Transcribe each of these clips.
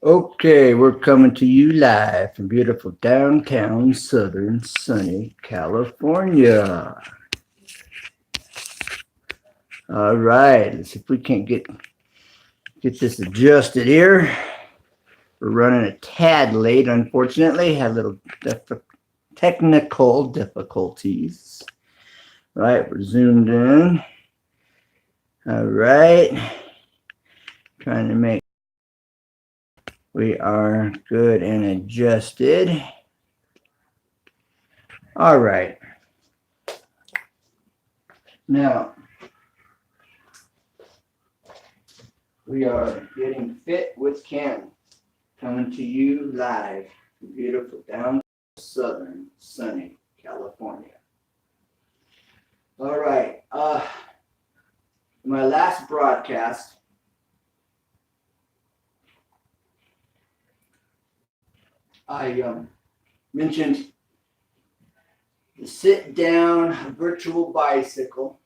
Okay, we're coming to you live from beautiful downtown southern sunny California. All right, let's see if we can't get this adjusted here. We're running a tad late, unfortunately. Had a little technical difficulties. Right, we're zoomed in. All right, trying to make we are good and adjusted. All right, now we are getting fit with Ken, coming to you live from beautiful down southern sunny California. All right. My last broadcast, I mentioned the sit down virtual bicycle.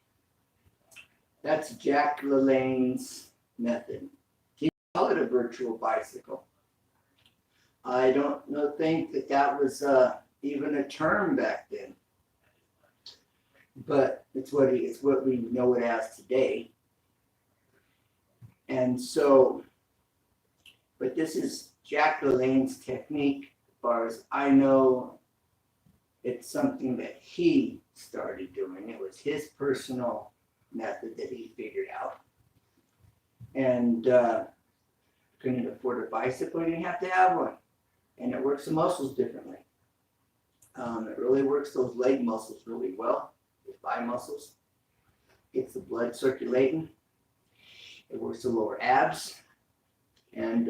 That's Jack LaLanne's method. He called it a virtual bicycle. I don't think that was even a term back then, but it's what we know it as today. And so, but this is Jack LaLanne's technique. As far as I know, it's something that he started doing. It was his personal method that he figured out. And couldn't afford a bicycle, you didn't have to have one. And it works the muscles differently. It really works those leg muscles really well, the thigh muscles. Gets the blood circulating. It works the lower abs. And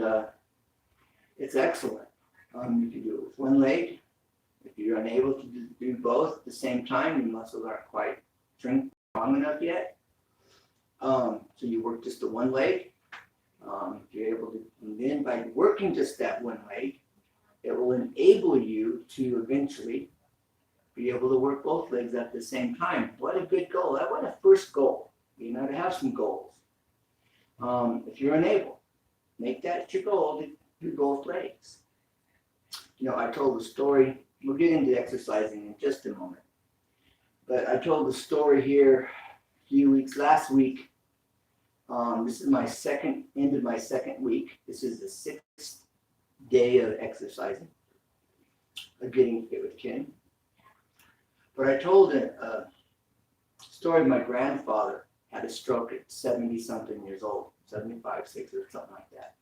it's excellent. You can do it with one leg. If you're unable to do both at the same time, your muscles aren't quite strong enough yet. So you work just the one leg. If you're able to, and then by working just that one leg, it will enable you to eventually be able to work both legs at the same time. What a good goal. That was a first goal, to have some goals. If you're unable, make that your goal to do both legs. I told the story. We'll get into exercising in just a moment. But I told the story here last week. This is my end of my second week. This is the 6th day of exercising, of getting fit with Ken. But I told a story of my grandfather had a stroke at 70-something years old, 75, 6, or something like that.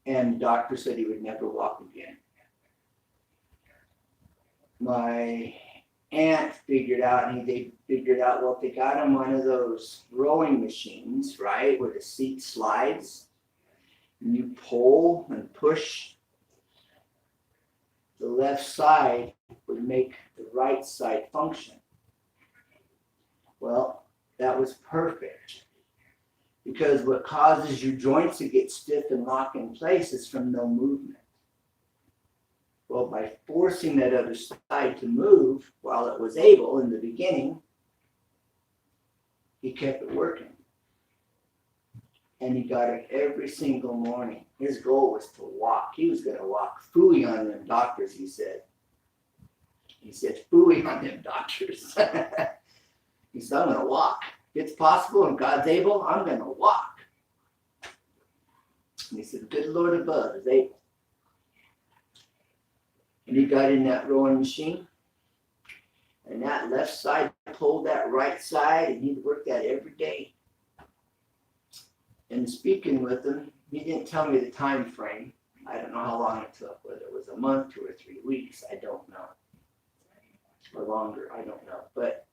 And the doctor said he would never walk again. My aunt figured out, they figured out, well, if they got him one of those rowing machines, right, where the seat slides, and you pull and push, the left side would make the right side function. Well, that was perfect. Because what causes your joints to get stiff and lock in place is from no movement. Well, by forcing that other side to move while it was able in the beginning, he kept it working. And he got it every single morning. His goal was to walk. He was going to walk. Phooey on them doctors, he said. He said, phooey on them doctors. He said, I'm going to walk. If it's possible and God's able, I'm going to walk. And he said, good Lord above is able. And he got in that rowing machine. And that left side pulled that right side, and he'd work that every day. And speaking with him, he didn't tell me the time frame. I don't know how long it took, whether it was a month, 2 or 3 weeks, I don't know. Or longer, I don't know. But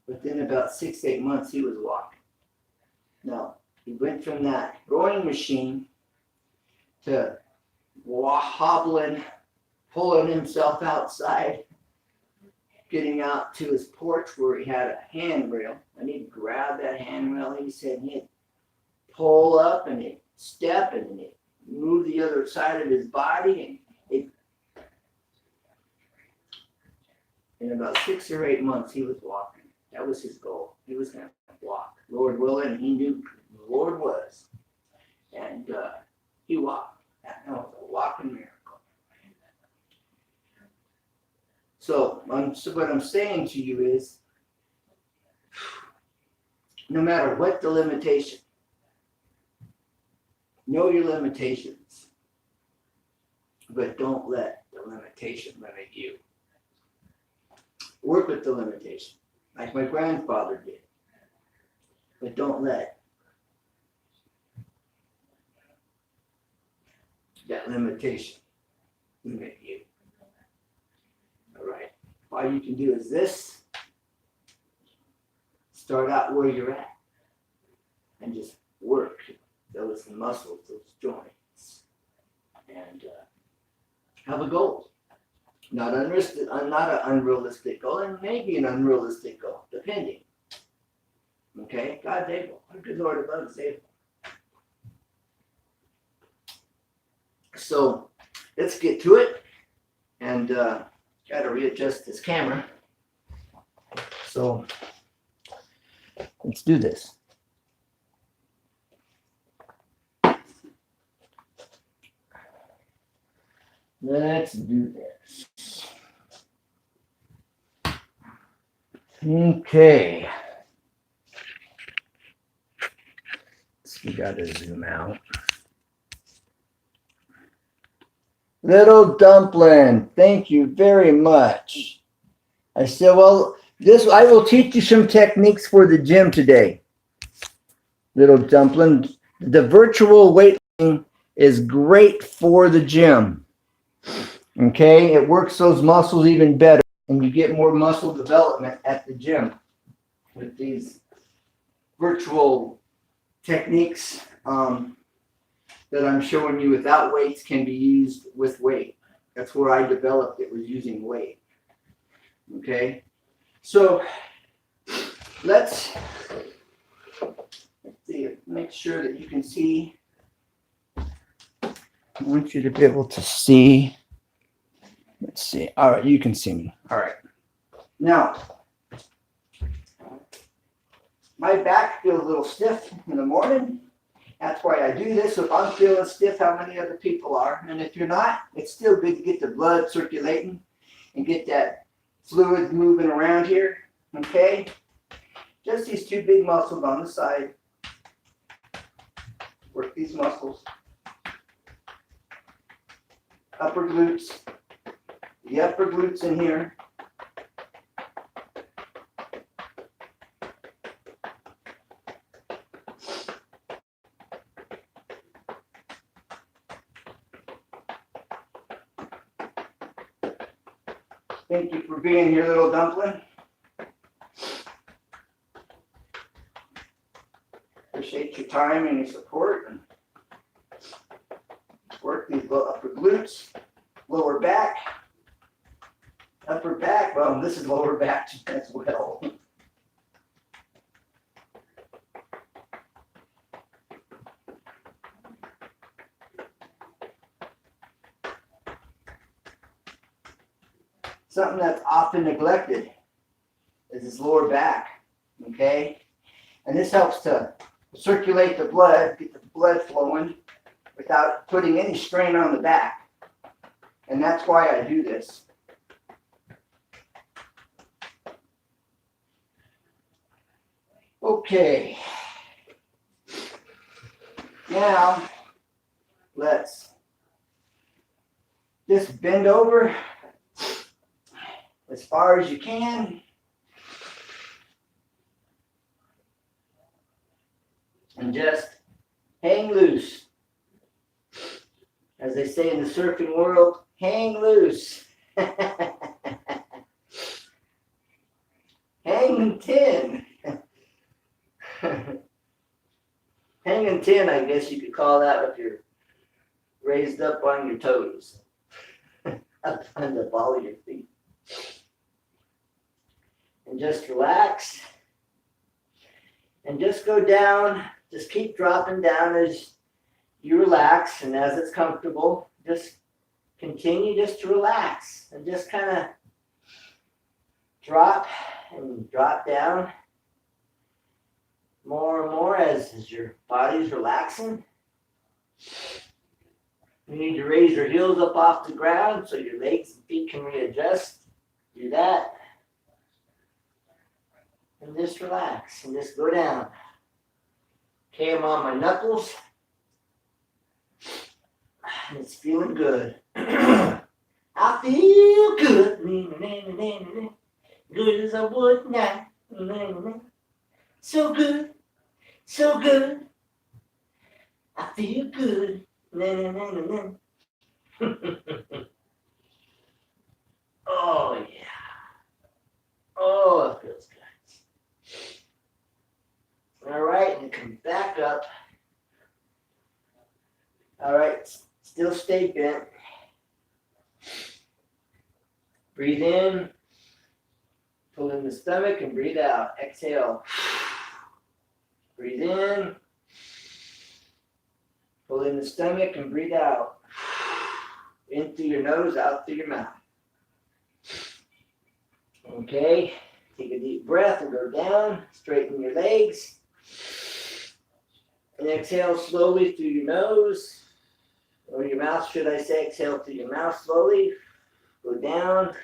within about 6, 8 months, he was walking. Now, he went from that rowing machine to hobbling, pulling himself outside, getting out to his porch where he had a handrail, and he'd grab that handrail, he said, and he'd pull up and he'd step and he'd move the other side of his body, and in about 6 or 8 months he was walking. That was his goal. He was going to walk. Lord willing, he knew the Lord was. And he walked. So what I'm saying to you is, no matter what the limitation, know your limitations, but don't let the limitation limit you. Work with the limitation, like my grandfather did, but don't let that limitation limit you. All right. All you can do is this. Start out where you're at and just work those muscles, those joints, and have a goal. Not an unrealistic goal, and maybe an unrealistic goal, depending. Okay, God's able. Our good Lord above is able. So let's get to it, and got to readjust this camera. So let's do this. Let's do this. Okay. So we got to zoom out. Little Dumpling, thank you very much. I said, well, I will teach you some techniques for the gym today. Little Dumpling, the virtual weightlifting is great for the gym. Okay, it works those muscles even better, and you get more muscle development at the gym with these virtual techniques that I'm showing you without weights can be used with weight. That's where I developed it, was using weight. Okay, so let's see, make sure that you can see. I want you to be able to see. Let's see. All right, you can see me. All right. Now, my back feels a little stiff in the morning. That's why I do this. So if I'm feeling stiff, how many other people are? And if you're not, it's still good to get the blood circulating and get that fluid moving around here. Okay? Just these two big muscles on the side. Work these muscles. Upper glutes. The upper glutes in here. Thank you for being here, Little Dumpling. Appreciate your time and your support. And work these upper glutes, lower back, upper back. Well, this is lower back as well. Something that's often neglected is this lower back, okay? And this helps to circulate the blood, get the blood flowing without putting any strain on the back. And that's why I do this. Okay. Now, let's just bend over as far as you can. And just hang loose. As they say in the surfing world, hang loose. Hang 10. Hanging 10, I guess you could call that if you're raised up on your toes. Up on the ball of your feet. And just relax. And just go down. Just keep dropping down as you relax, and as it's comfortable, just continue just to relax and just kind of drop and drop down more and more as your body's relaxing. You need to raise your heels up off the ground so your legs and feet can readjust. Do that. And just relax and just go down. Okay, I'm on my knuckles. And it's feeling good. I feel good. Good as I would now. So good. So good. I feel good. Oh, yeah. Oh, it feels good. All right, and come back up. All right, still stay bent. Breathe in, pull in the stomach and breathe out. Exhale. Breathe in, pull in the stomach and breathe out. In through your nose, out through your mouth. Okay, take a deep breath and go down. Straighten your legs. And exhale slowly through your nose, or your mouth, should I say. Exhale through your mouth slowly. Go down.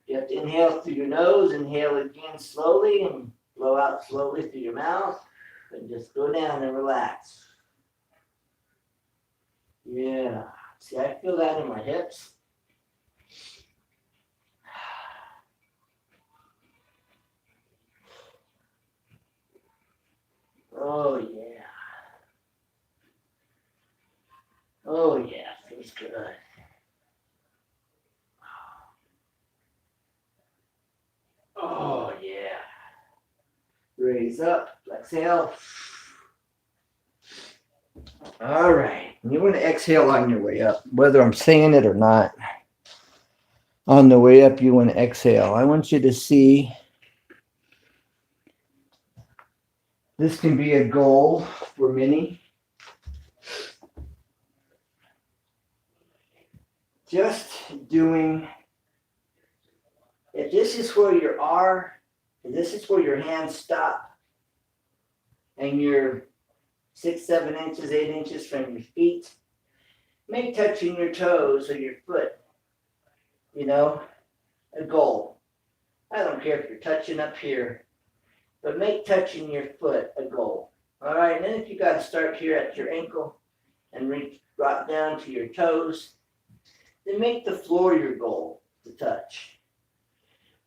You have to inhale through your nose, inhale again slowly, and blow out slowly through your mouth. And just go down and relax. Yeah. See, I feel that in my hips. Oh, yeah. Oh, yeah. Feels good. Oh, yeah. Raise up. Exhale. All right. You want to exhale on your way up, whether I'm saying it or not. On the way up, you want to exhale. I want you to see this can be a goal for many. Just doing, if this is where you are, and this is where your hands stop, and you're 6, 7 inches, 8 inches from your feet, make touching your toes or your foot, a goal. I don't care if you're touching up here, but make touching your foot a goal. All right, and then if you got to start here at your ankle and reach right down to your toes, then make the floor your goal to touch.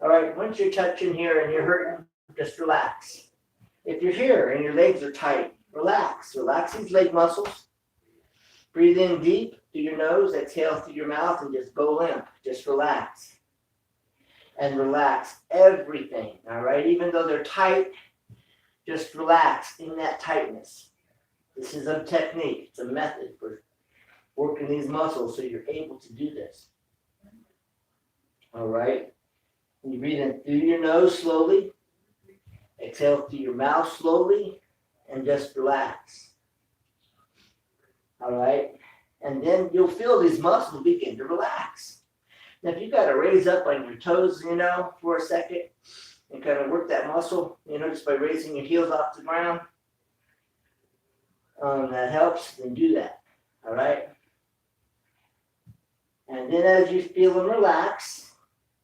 All right, once you're touching here and you're hurting, just relax. If you're here and your legs are tight, relax. Relax these leg muscles. Breathe in deep through your nose, exhale through your mouth, and just go limp. Just relax. And relax everything, all right? Even though they're tight, just relax in that tightness. This is a technique. It's a method for working these muscles so you're able to do this. All right? And you breathe in through your nose slowly. Exhale through your mouth slowly. And just relax. All right? And then you'll feel these muscles begin to relax. Now, if you got to raise up on your toes, for a second and kind of work that muscle, just by raising your heels off the ground, that helps, then do that. All right? And then as you feel them relax,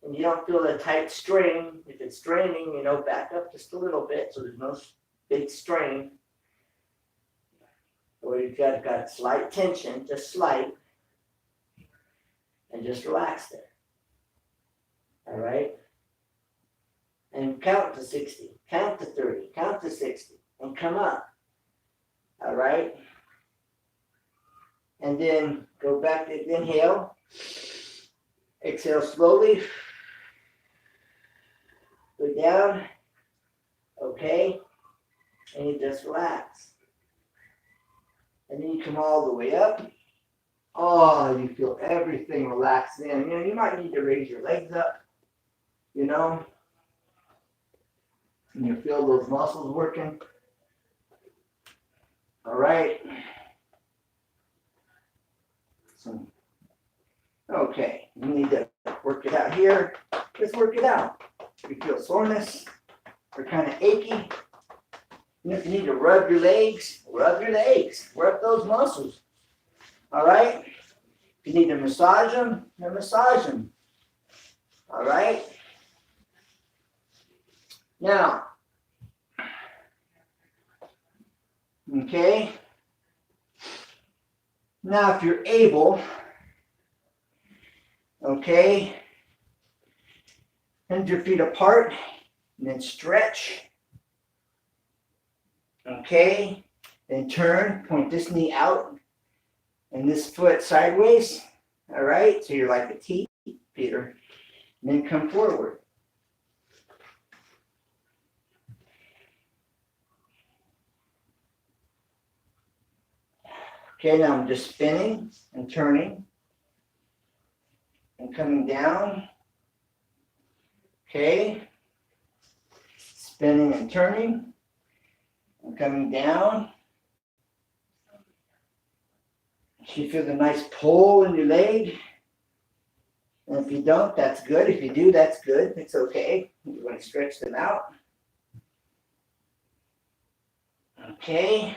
and you don't feel a tight strain, if it's straining, back up just a little bit so there's no big strain. Or you've got slight tension, just slight, and just relax there. All right? And count to 60, count to 30, count to 60, and come up. All right? And then go back to inhale. Exhale slowly. Go down. Okay? And you just relax. And then you come all the way up. Oh, you feel everything relax in. You might need to raise your legs up, and you feel those muscles working. All right. So, okay, you need to work it out here. Just work it out. You feel soreness or kind of achy. If you need to rub your legs, rub those muscles. All right? If you need to massage them, then massage them. All right? Now, okay? Now, if you're able, okay, bend your feet apart and then stretch. Okay? Then turn, point this knee out and this foot sideways. All right? So you're like a T, Peter. And then come forward. Okay, now I'm just spinning and turning and coming down. Okay. Spinning and turning and coming down. You feel the nice pull in your leg. And if you don't, that's good. If you do, that's good. It's okay. You want to stretch them out. Okay.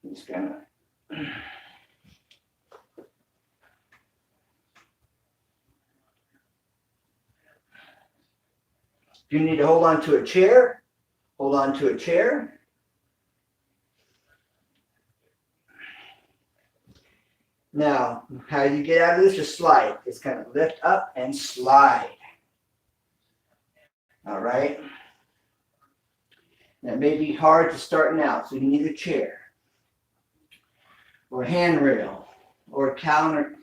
I'm just gonna. If you need to hold on to a chair, hold on to a chair. Now, how do you get out of this? Just slide. Just kind of lift up and slide. All right. That may be hard to starting out, so you need a chair or a handrail or a counter,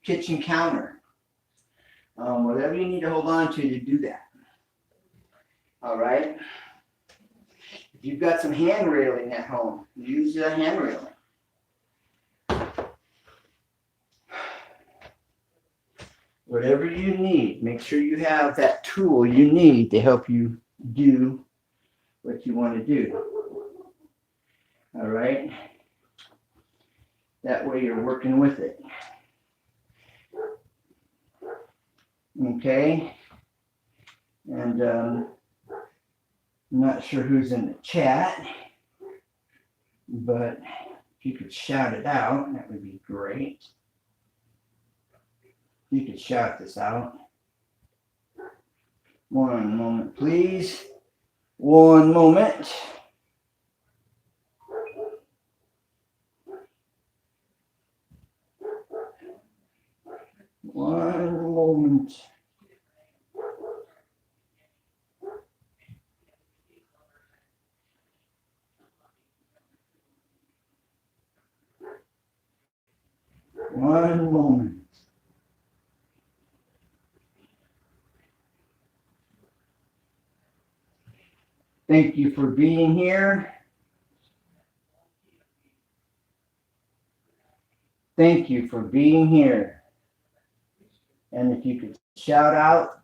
kitchen counter. Whatever you need to hold on to do that. All right. If you've got some hand railing at home, use the hand railing. Whatever you need, make sure you have that tool you need to help you do what you want to do. All right. That way you're working with it. Okay. And I'm not sure who's in the chat, but if you could shout it out, that would be great. You could shout this out. One moment, please. One moment. One moment. One moment. Thank you for being here. Thank you for being here. And if you could shout out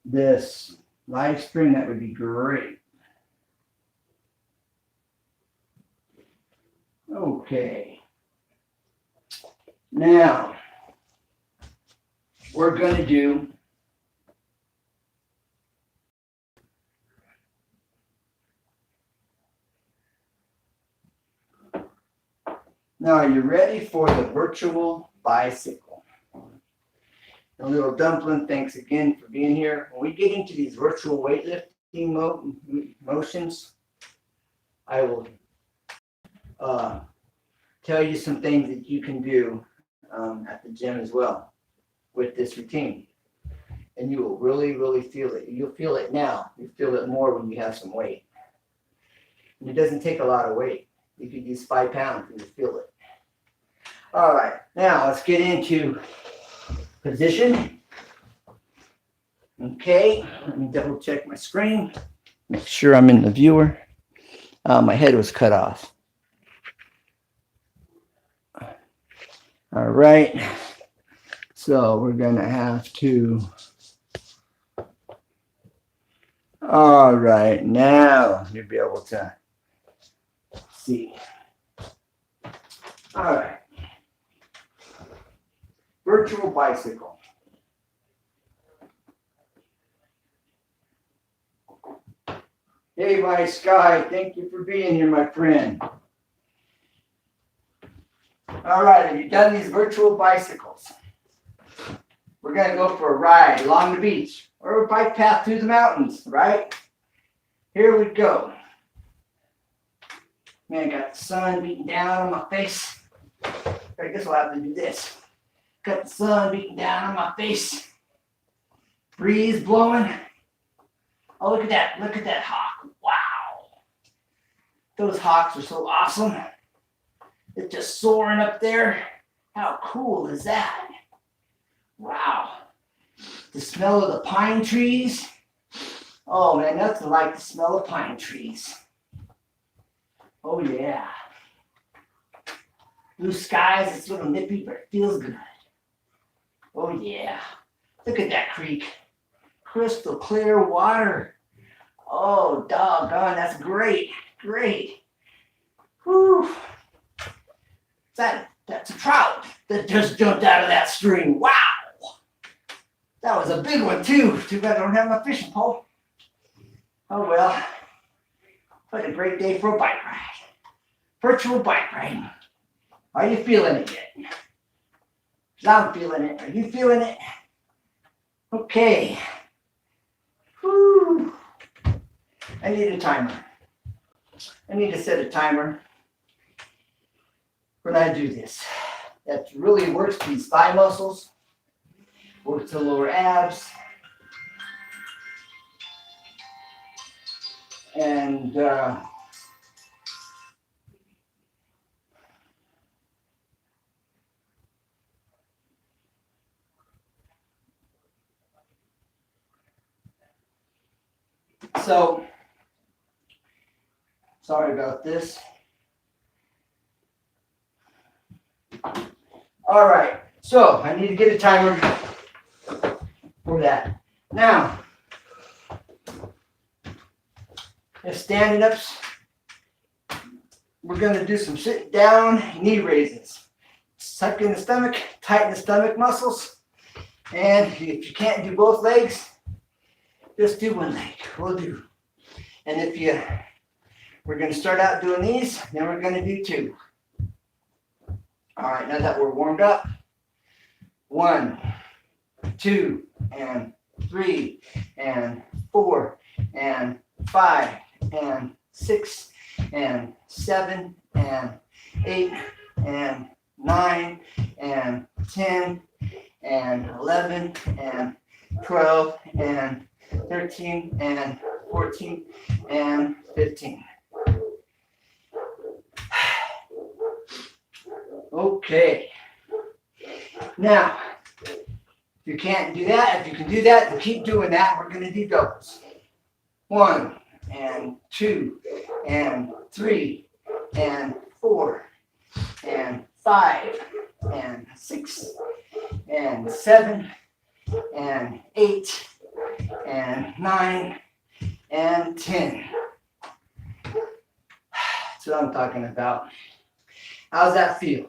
this live stream, that would be great. Okay. Now, we're going to do now, are you ready for the virtual bicycle? A little dumpling, thanks again for being here. When we get into these virtual weightlifting motions, I will tell you some things that you can do at the gym as well with this routine. And you will really, really feel it. You'll feel it now. You feel it more when you have some weight. And it doesn't take a lot of weight. You could use 5 pounds and you feel it. All right, now let's get into position. Okay, let me double check my screen. Make sure I'm in the viewer. My head was cut off. All right, so we're gonna have to. All right, now you'll be able to see. All right. Virtual bicycle. Hey, my Sky, thank you for being here, my friend. All right, have you done these virtual bicycles? We're gonna go for a ride along the beach or a bike path through the mountains, right? Here we go. Man, got the sun beating down on my face. I guess we'll have to do this. Got the sun beating down on my face. Breeze blowing. Oh, look at that. Look at that hawk. Wow. Those hawks are so awesome. It's just soaring up there. How cool is that? Wow. The smell of the pine trees. Oh man, nothing like the smell of pine trees. Oh yeah. Blue skies, it's a little nippy, but it feels good. Oh yeah. Look at that creek. Crystal clear water. Oh, doggone, that's great. Great. Whew. That's a trout that just jumped out of that stream. Wow. That was a big one too. Too bad I don't have my fishing pole. Oh well. What a great day for a bike ride. Virtual bike ride. Are you feeling it yet? I'm feeling it. Are you feeling it? Okay. Whew. I need a timer. I need to set a timer when I do this. That really works these thigh muscles, works the lower abs, and so, sorry about this. All right, so I need to get a timer for that. Now, the standing ups, we're going to do some sit down knee raises. Suck in the stomach, tighten the stomach muscles, and if you can't do both legs, just do one leg, will do. And we're going to start out doing these, then we're going to do two. All right, now that we're warmed up, 1, 2, and 3, and 4, and 5, and 6, and 7, and 8, and 9, and 10, and 11, and 12, and 13, and 14, and 15. Okay. Now, if you can't do that, if you can do that, then keep doing that. We're going to do doubles. 1, and 2, and 3, and 4, and 5, and 6, and 7, and 8, and 9, and 10. That's what I'm talking about. How's that feel?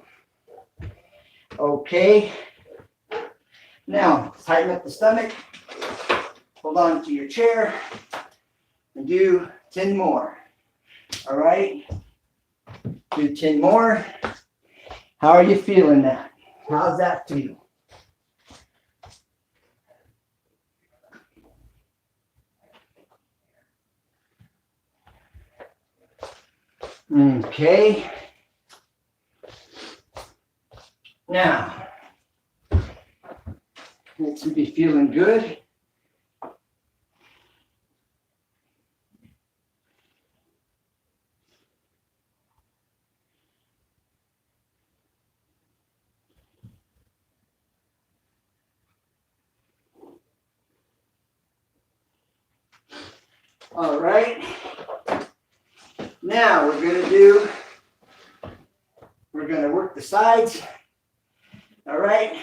Okay. Now, tighten up the stomach. Hold on to your chair. And do 10 more. All right? Do 10 more. How are you feeling that? How's that feel? Okay. Now, let's be feeling good. All right. Now we're going to work the sides. All right.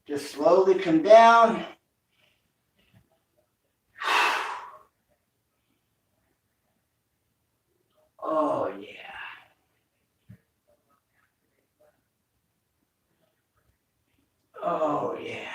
Just slowly come down. Oh, yeah. Oh, yeah.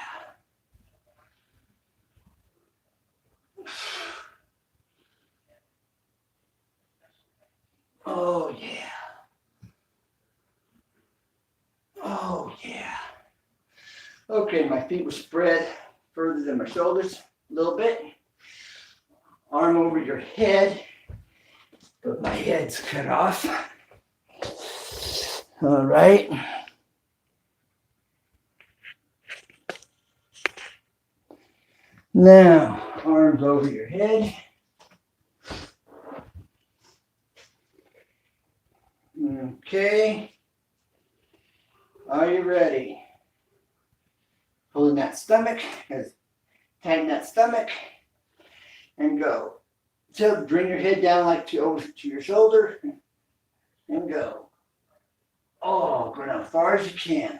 Okay, my feet were spread further than my shoulders a little bit. Arm over your head, but my head's cut off. All right. Now, arms over your head. Okay. Are you ready? Pulling that stomach, tighten that stomach, and go. So bring your head down like over to your shoulder, and go. Oh, go down as far as you can.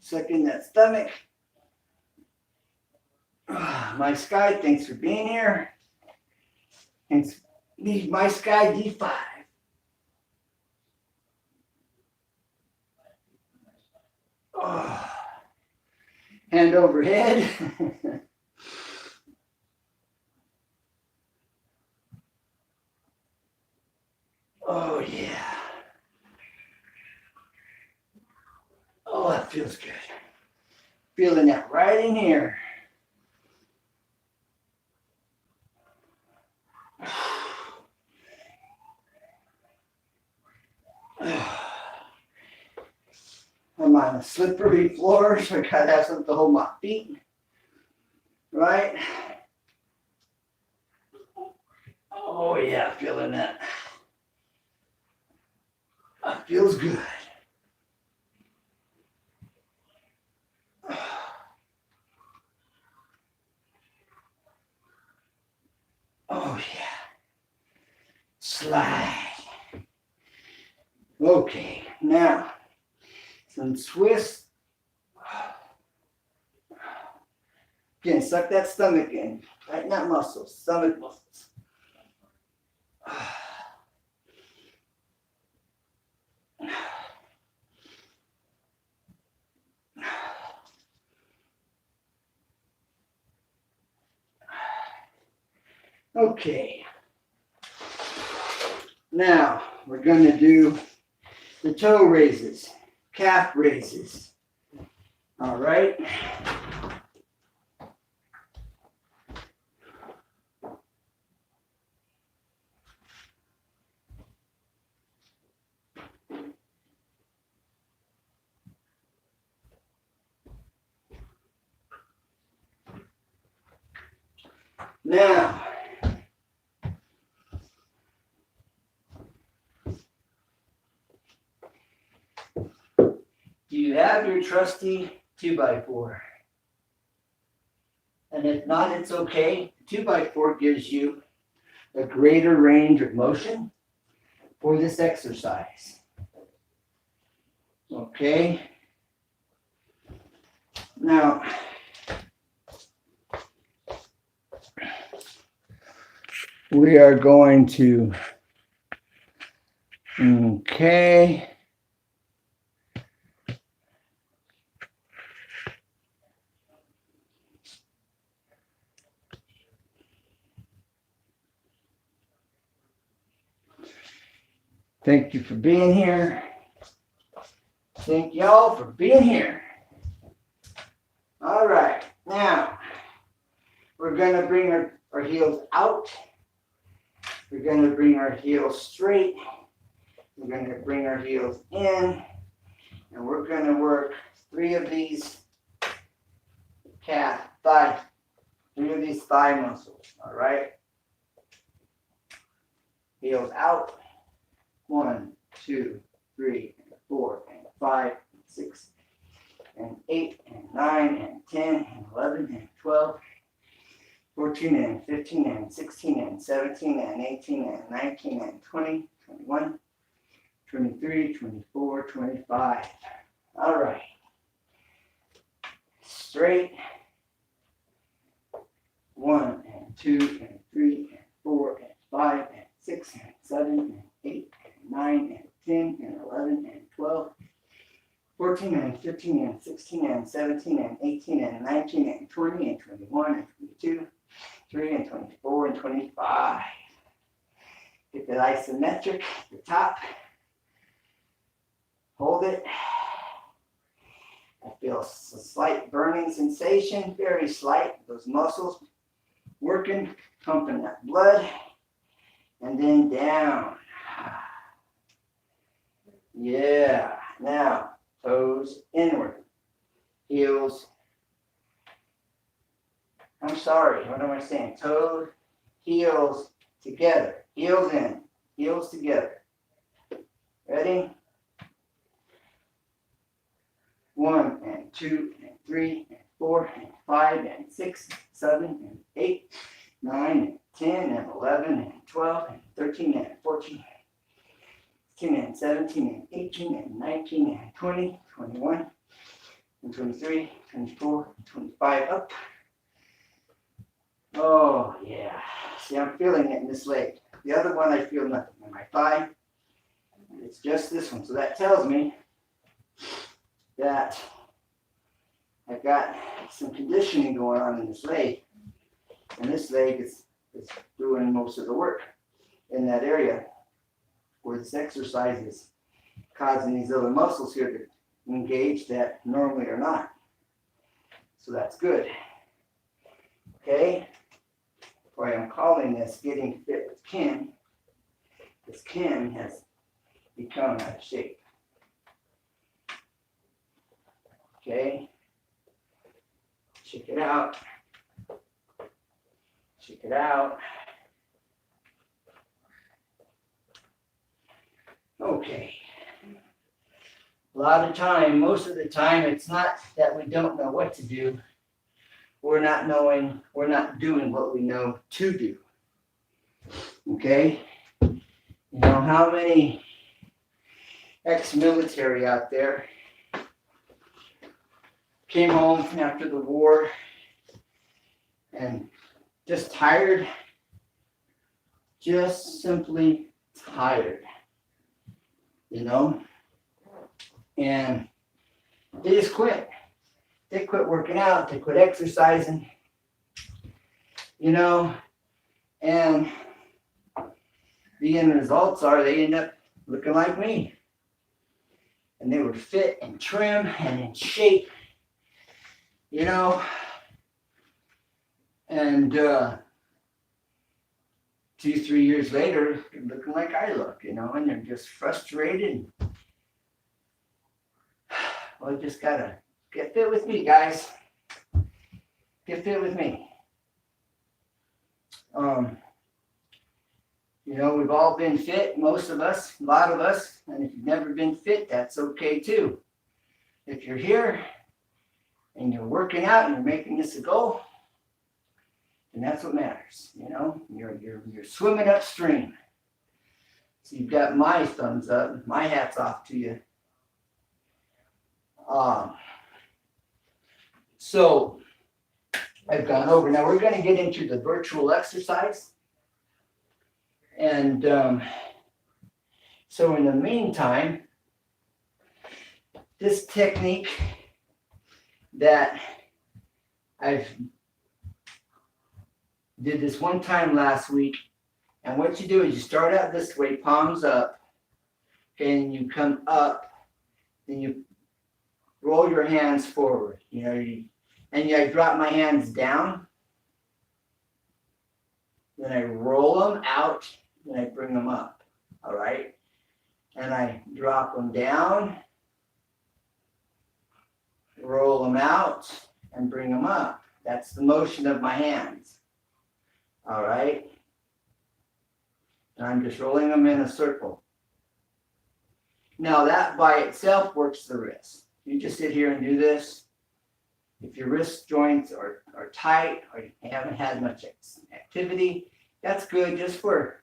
Suck in that stomach. My Sky, thanks for being here. Thanks, My Sky D5. Oh. Hand over head. Oh, yeah. Oh, that feels good. Feeling that right in here. I'm on a slippery floor, so I gotta have something to hold my feet. Right? Oh, yeah, feeling that. That feels good. Oh, yeah. Slide. Okay, now, some twists. Again, suck that stomach in. Tighten that muscle, stomach muscles. Okay. Now, we're going to do the toe raises, calf raises. All right. Now, do you have your trusty 2x4? And if not, it's okay. 2x4 gives you a greater range of motion for this exercise. Okay. Now, we are going to, okay. Thank you for being here. Thank y'all for being here. All right, now we're going to bring our heels out. We're going to bring our heels straight. We're going to bring our heels in. And we're going to work 3 of these thigh muscles. All right. Heels out. 1, 2, 3, 4, and 5, and 6, and 8, and 9, and 10, and 11, and 12, 14, and 15, and 16, and 17, and 18, and 19, and 20, 21, 23, 24, 25. All right. Straight. 1, and 2, and 3, and 4, and 5, and 6, and 7, and 8, and 9, and 10, and 11, and 12, 14, and 15, and 16, and 17, and 18, and 19, and 20, and 21, and 22, 23, and 24, and 25. Get that isometric at the top. Hold it. I feel a slight burning sensation, very slight. Those muscles working, pumping that blood. And then down. Yeah. Now, toes inward. Heels. I'm sorry, what am I saying? Toes, heels together. Heels in, heels together. Ready? 1 and 2 and 3 and 4 and 5 and 6, 7 and 8, 9 and 10 and 11 and 12 and 13 and 14, 15 and 17 and 18 and 19 and 20, 21 and 23, 24, 25 up. Oh yeah. See, I'm feeling it in this leg. The other one I feel nothing. In my thigh, it's just this one. So that tells me that I've got some conditioning going on in this leg. And this leg is doing most of the work in that area where this exercise is causing these other muscles here to engage that normally are not. So that's good. Okay? Why I'm calling this getting fit with Ken, because Ken has become out of shape. Okay? Check it out. Check it out. Okay. A lot of time, most of the time, it's not that we don't know what to do. We're not doing what we know to do. Okay? You know, how many ex-military out there came home after the war and just tired, just simply tired, you know? And they just quit. They quit working out, they quit exercising, you know, and the end results are they end up looking like me. And they were fit and trim and in shape, you know, and 2-3 years later, they're looking like I look, you know, and they're just frustrated. Well, you just gotta get fit with me, guys. Get fit with me. You know, we've all been fit, most of us, a lot of us, and if you've never been fit, that's okay too. If you're here and you're working out and you're making this a goal, then that's what matters. You know, you're swimming upstream. So you've got my thumbs up, my hat's off to you. So I've gone over. Now we're going to get into the virtual exercise. And so in the meantime, this technique that I've did this one time last week. And what you do is you start out this way, palms up, and you come up, and you roll your hands forward. You know, I drop my hands down. Then I roll them out, and I bring them up. All right? And I drop them down, roll them out, and bring them up. That's the motion of my hands. All right? And I'm just rolling them in a circle. Now that by itself works the wrist. You just sit here and do this. If your wrist joints are tight or you haven't had much activity, that's good just for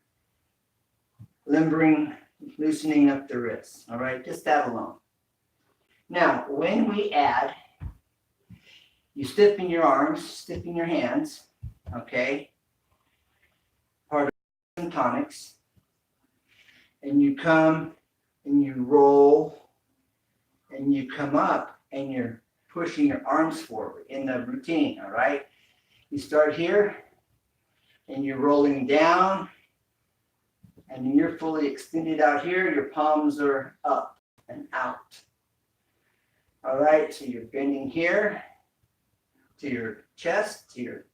limbering, loosening up the wrists. All right, just that alone. Now, when we add, you stiffen your arms, stiffen your hands, okay? Part of Isomettonics. And you come and you roll and you come up and you're pushing your arms forward in the routine, all right? You start here and you're rolling down and you're fully extended out here. Your palms are up, and out. All right, so you're bending here to your chest, to your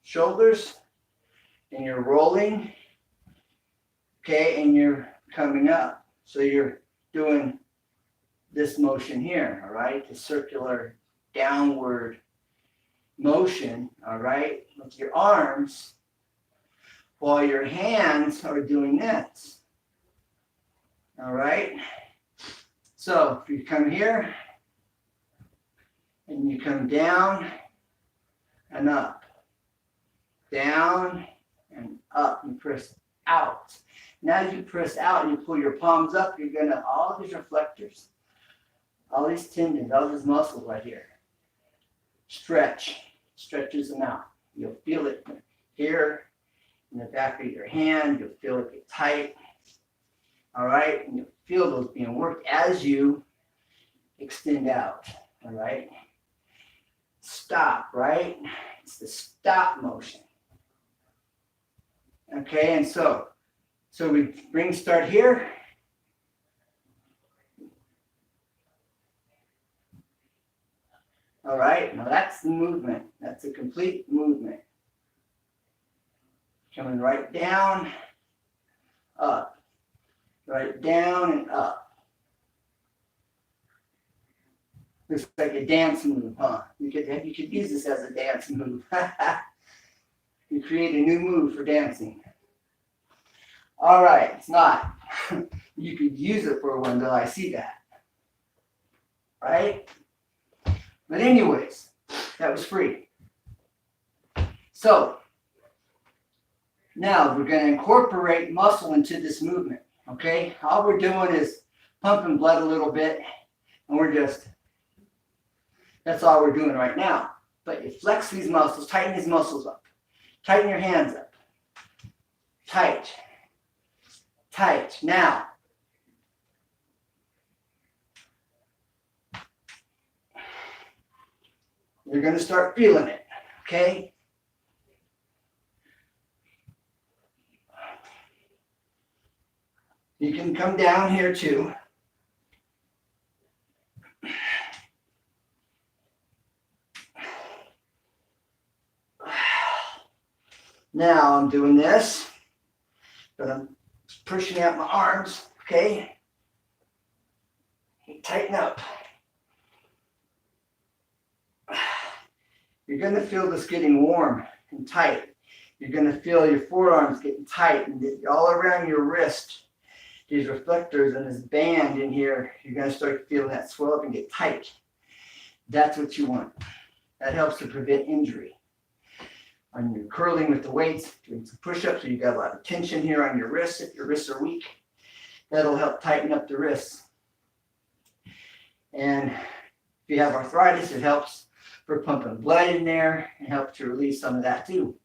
shoulders, and you're rolling, okay, and you're coming up. So you're doing this motion here, all right, the circular downward motion, all right, with your arms, while your hands are doing this, all right. So if you come here, and you come down and up, down and up, and press out. Now you press out and you pull your palms up, you're gonna, all these reflectors, all these tendons, all these muscles right here, stretches them out. You'll feel it here in the back of your hand, you'll feel it get tight, all right? And you'll feel those being worked as you extend out, all right? Stop, right? It's the stop motion. Okay, and so we start here. All right, now that's the movement. That's a complete movement. Coming right down, up, right down and up. Looks like a dance move, huh? You could use this as a dance move. You create a new move for dancing. All right, it's not. You could use it for one, though. I see that. Right? But anyways, that was free. So now we're going to incorporate muscle into this movement. Okay? All we're doing is pumping blood a little bit, and we're just, that's all we're doing right now. But you flex these muscles, tighten these muscles up. Tighten your hands up. Tight. Tight. Now, you're going to start feeling it, okay? You can come down here too. Now I'm doing this, but I'm pushing out my arms, okay? Tighten up. You're going to feel this getting warm and tight. You're going to feel your forearms getting tight and all around your wrist, these reflectors and this band in here, you're going to start feeling that swell up and get tight. That's what you want. That helps to prevent injury. When you're curling with the weights, doing some push-ups, so you got a lot of tension here on your wrists. If your wrists are weak, that'll help tighten up the wrists. And if you have arthritis, it helps for pumping blood in there and helps to release some of that too.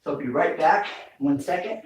So I'll be right back in 1 second.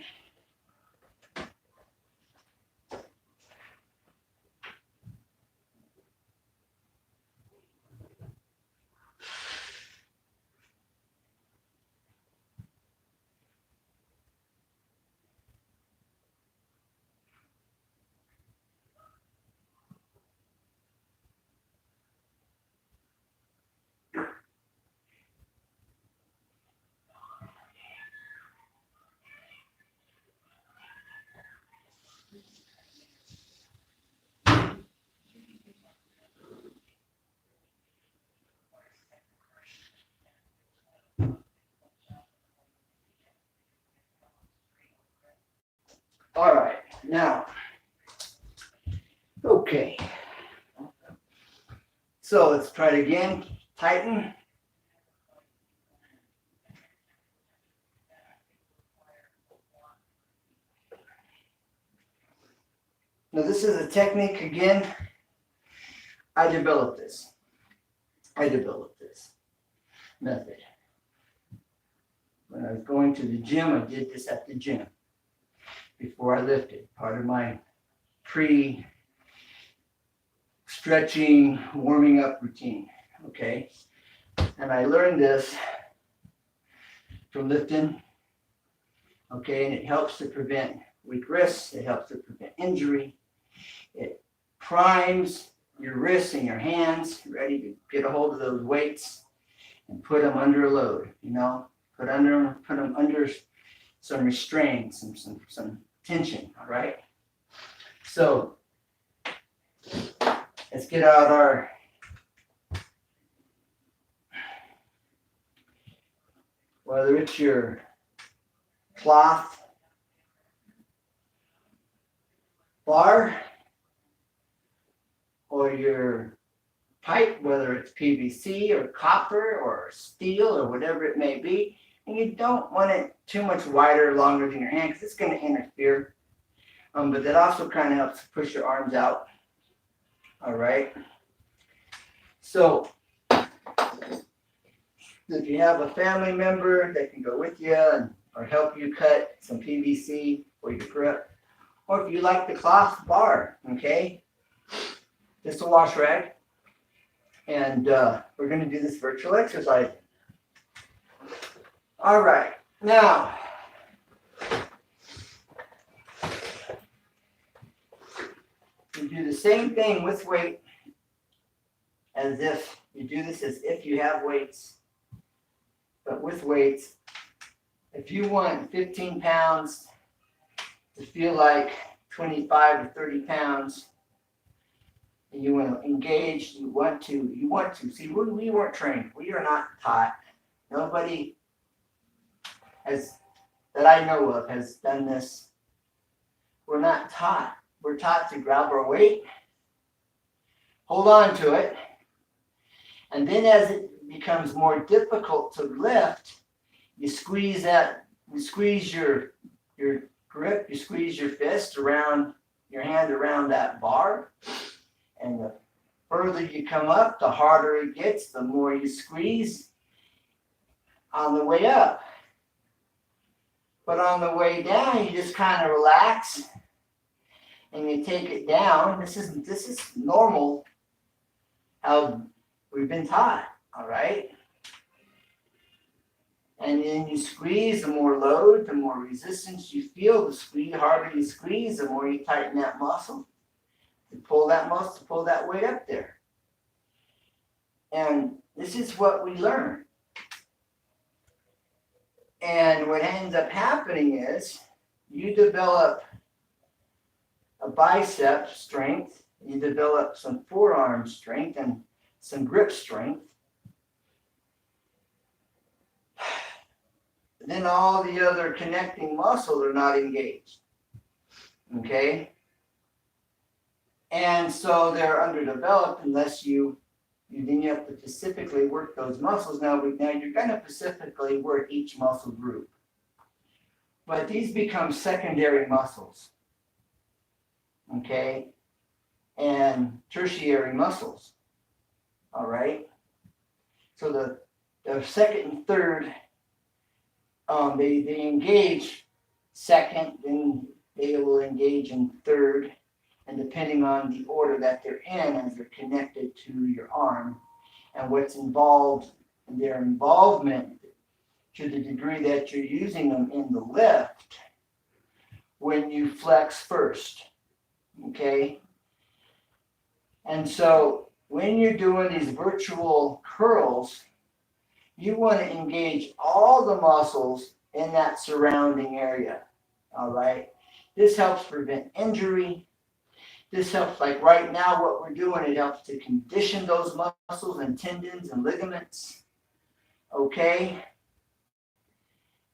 All right, now, okay. So let's try it again. Tighten. Now this is a technique, again, I developed this method. When I was going to the gym, I did this at the gym before I lifted. Part of my pre-stretching, warming up routine, okay? And I learned this from lifting, okay? And it helps to prevent weak wrists. It helps to prevent injury. It primes your wrists and your hands, ready to get a hold of those weights and put them under a load, you know, put them under some restraint, some tension, all right? So let's get out our whether it's your cloth bar or your pipe, whether it's PVC or copper or steel or whatever it may be, and you don't want it too much wider or longer than your hand because it's going to interfere. But that also kind of helps push your arms out. All right. So if you have a family member that can go with you or help you cut some PVC for your grip, or if you like the cloth bar, okay, just a wash rag. And we're going to do this virtual exercise. All right. Now, you do the same thing with weight as if you do this as if you have weights. But with weights, if you want 15 pounds to feel like 25 to 30 pounds, and you want to engage, you want to. See, we weren't trained. We are not taught. Nobody that I know of has done this. We're not taught. We're taught to grab our weight, hold on to it, and then as it becomes more difficult to lift, you squeeze your grip, you squeeze your fist around your hand around that bar, and the further you come up, the harder it gets, the more you squeeze on the way up. But on the way down, you just kind of relax and you take it down. This is normal how we've been taught, all right? And then you squeeze, the more load, the more resistance you feel. The harder you squeeze, the more you tighten that muscle. To pull that muscle, to pull that weight up there. And this is what we learn. And what ends up happening is you develop a bicep strength, you develop some forearm strength and some grip strength. Then all the other connecting muscles are not engaged. Okay? And so they're underdeveloped unless then you have to specifically work those muscles. Now you're going to specifically work each muscle group. But these become secondary muscles. Okay? And tertiary muscles. All right? So the second and third, they engage second, then they will engage in third. And depending on the order that they're in as they're connected to your arm and what's involved in their involvement to the degree that you're using them in the lift when you flex first, okay? And so when you're doing these virtual curls, you want to engage all the muscles in that surrounding area, all right? This helps prevent injury. This helps, like right now, what we're doing, it helps to condition those muscles and tendons and ligaments, okay?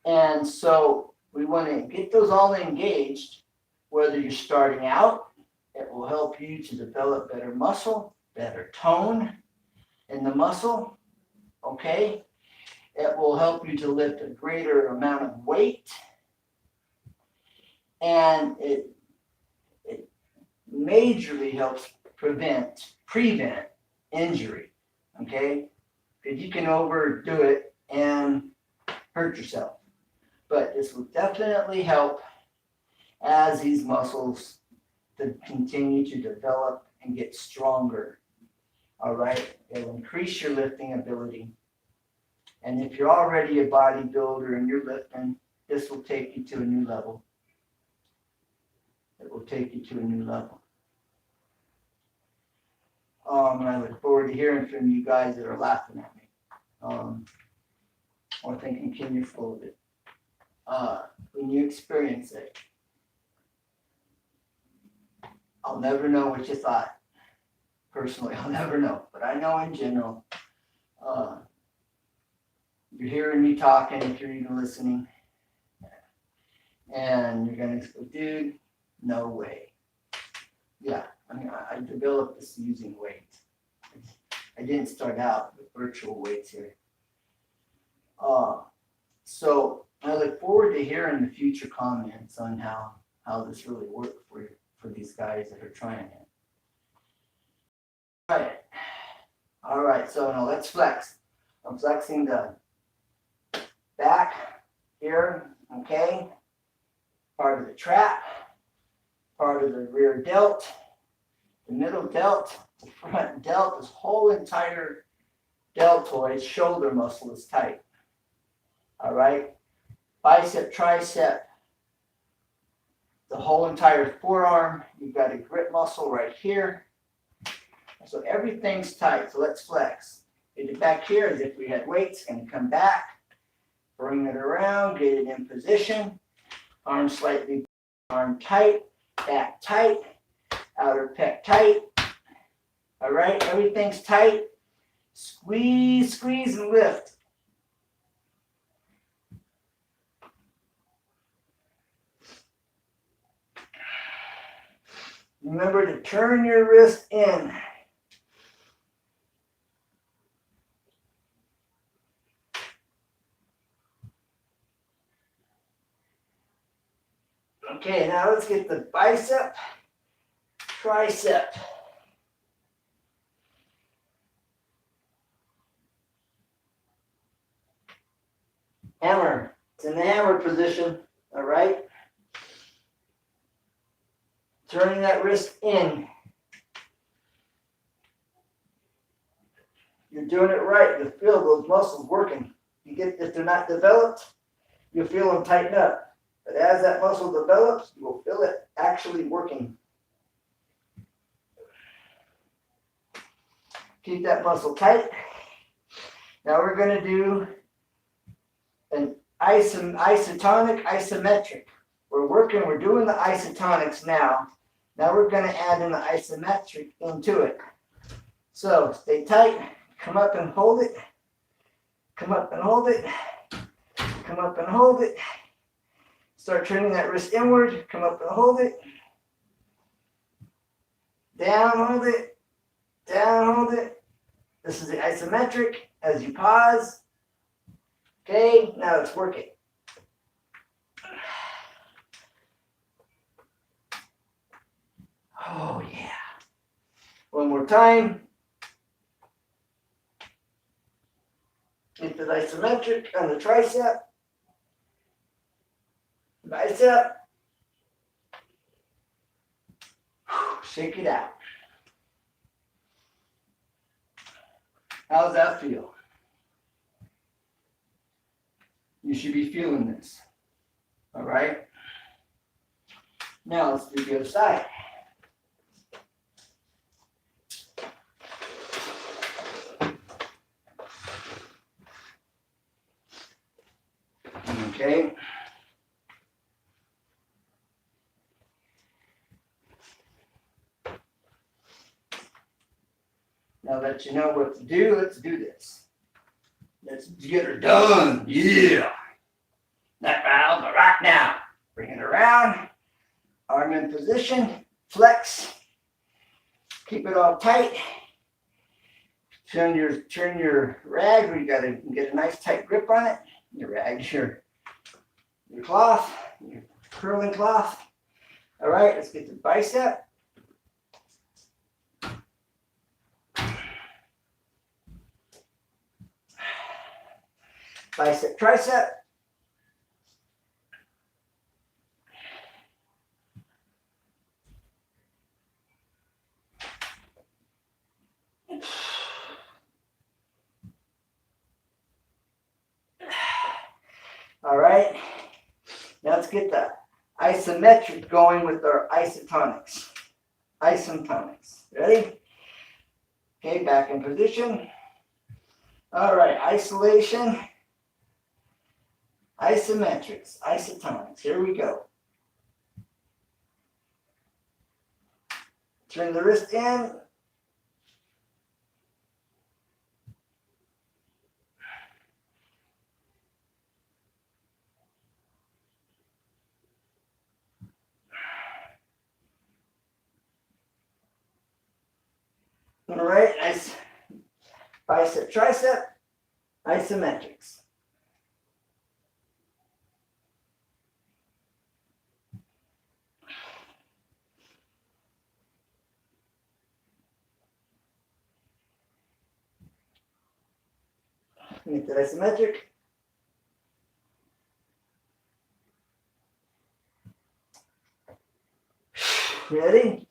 And so we want to get those all engaged, whether you're starting out, it will help you to develop better muscle, better tone in the muscle, okay? It will help you to lift a greater amount of weight, and it majorly helps prevent injury, okay? Because you can overdo it and hurt yourself. But this will definitely help as these muscles to continue to develop and get stronger, all right? It will increase your lifting ability. And if you're already a bodybuilder and you're lifting, this will take you to a new level. It will take you to a new level. And I look forward to hearing from you guys that are laughing at me. Or thinking, Kim, you're full of it. When you experience it, I'll never know what you thought. Personally, I'll never know. But I know in general, you're hearing me talking, if you're even listening, and you're going to go, dude, no way. Yeah, I mean, I developed this using weights. I didn't start out with virtual weights here. So I look forward to hearing the future comments on how this really worked for these guys that are trying it. All right, so now let's flex. I'm flexing the back here, okay? Part of the trap, part of the rear delt, the middle delt, the front delt. This whole entire deltoid shoulder muscle is tight. All right? Bicep, tricep, the whole entire forearm. You've got a grip muscle right here. So everything's tight. So let's flex. Get it back here as if we had weights, and come back. Bring it around, get it in position. Arm slightly, arm tight, back tight, outer pec tight. All right, everything's tight. Squeeze, squeeze, and lift. Remember to turn your wrist in. Okay, now let's get the bicep, tricep. Hammer. It's in the hammer position, all right? Turning that wrist in. You're doing it right. You'll feel those muscles working. If they're not developed, you'll feel them tighten up. But as that muscle develops, you will feel it actually working. Keep that muscle tight. Now we're going to do an isotonic, isometric. We're doing the isotonics now. Now we're going to add in the isometric into it. So stay tight, come up and hold it, come up and hold it, come up and hold it. Start turning that wrist inward, come up and hold it. Down, hold it, down, hold it. This is the isometric as you pause. Okay, now it's working. Oh, yeah. One more time. Get the isometric on the tricep. Bicep. Shake it out. How's that feel? You should be feeling this. All right. Now let's do the other side. Okay. Now that you know what to do, let's do this. Let's get her done. Yeah. Not round, but right now. Bring it around. Arm in position. Flex. Keep it all tight. Turn your rag where you gotta get a nice tight grip on it. Your rag, your cloth, your curling cloth. All right, let's get the bicep. Bicep, tricep. All right, now let's get the isometric going with our isotonics. Isomettonics. Ready? Okay, back in position. All right, isolation, isometrics, isotonics. Here we go. Turn the wrist in. All right, bicep, tricep, isometrics. Make that isometric. Ready?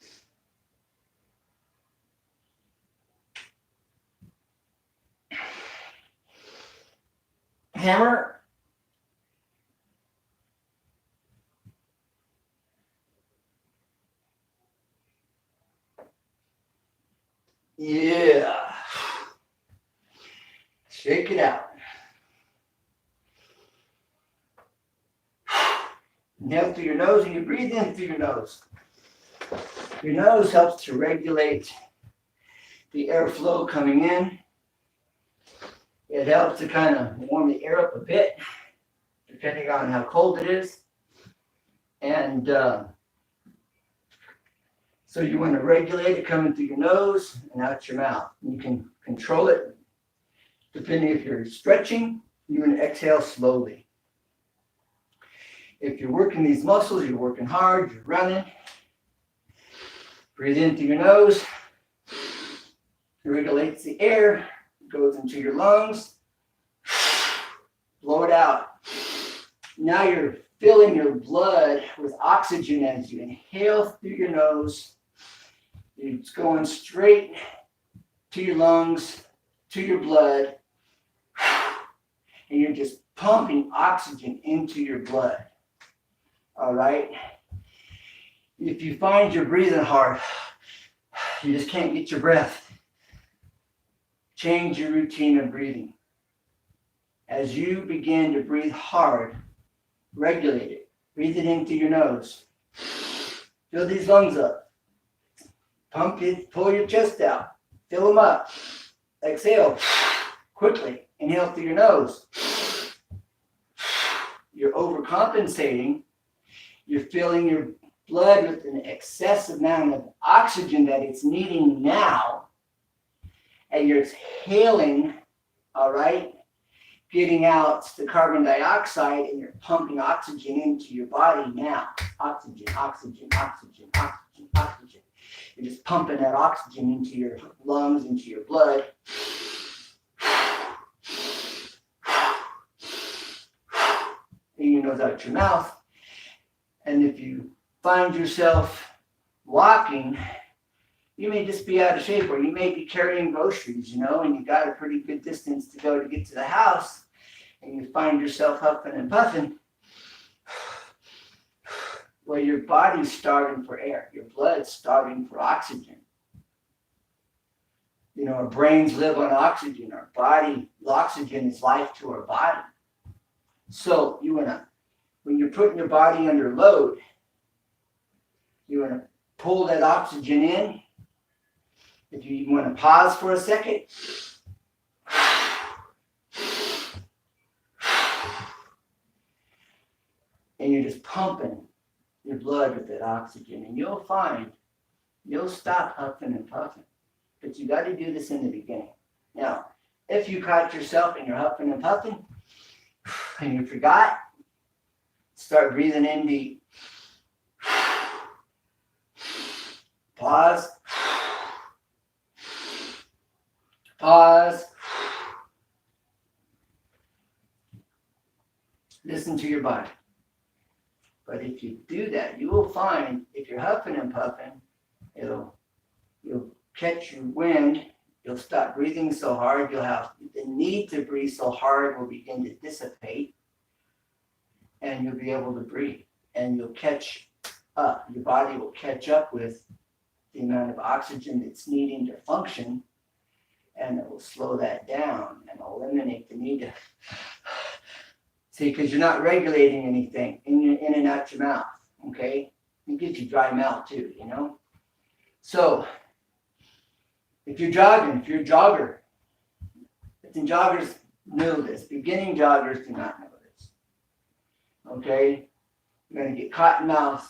Hammer. Yeah. Shake it out. Inhale through your nose and you breathe in through your nose. Your nose helps to regulate the airflow coming in. It helps to kind of warm the air up a bit, depending on how cold it is. And so you want to regulate it coming through your nose and out your mouth. You can control it depending if you're stretching, you want to exhale slowly. If you're working these muscles, you're working hard, you're running. Breathe in through your nose. It regulates the air, goes into your lungs. Blow it out. Now you're filling your blood with oxygen as you inhale through your nose. It's going straight to your lungs, to your blood, and you're just pumping oxygen into your blood. All right? If you find you're breathing hard, you just can't get your breath, change your routine of breathing. As you begin to breathe hard, regulate it. Breathe it into your nose. Fill these lungs up. Pump it, pull your chest out. Fill them up. Exhale quickly. Inhale through your nose. You're overcompensating. You're filling your blood with an excessive amount of oxygen that it's needing now. And you're exhaling, all right? Getting out the carbon dioxide and you're pumping oxygen into your body now. Oxygen, oxygen, oxygen, oxygen, oxygen. You're just pumping that oxygen into your lungs, into your blood. In your nose, out your mouth. And if you find yourself walking, you may just be out of shape, or you may be carrying groceries, and you got a pretty good distance to go to get to the house, and you find yourself huffing and puffing. Well, your body's starving for air. Your blood's starving for oxygen. Our brains live on oxygen. Our body, oxygen is life to our body. So when you're putting your body under load, you want to pull that oxygen in. If you want to pause for a second, and you're just pumping your blood with that oxygen, and you'll find you'll stop huffing and puffing. But you got to do this in the beginning. Now, if you caught yourself and you're huffing and puffing, and you forgot, start breathing in deep. Pause. Pause. Listen to your body. But if you do that, you will find if you're huffing and puffing, you'll catch your wind. You'll stop breathing so hard. You'll have the need to breathe so hard will begin to dissipate, and you'll be able to breathe. And you'll catch up. Your body will catch up with the amount of oxygen it's needing to function, will slow that down and eliminate the need to see, because you're not regulating anything in and out your mouth. Okay, it gives you dry mouth too, you know. So if you're jogging, if you're a jogger, and joggers know this, beginning joggers do not know this. Okay, you're going to get cotton mouth.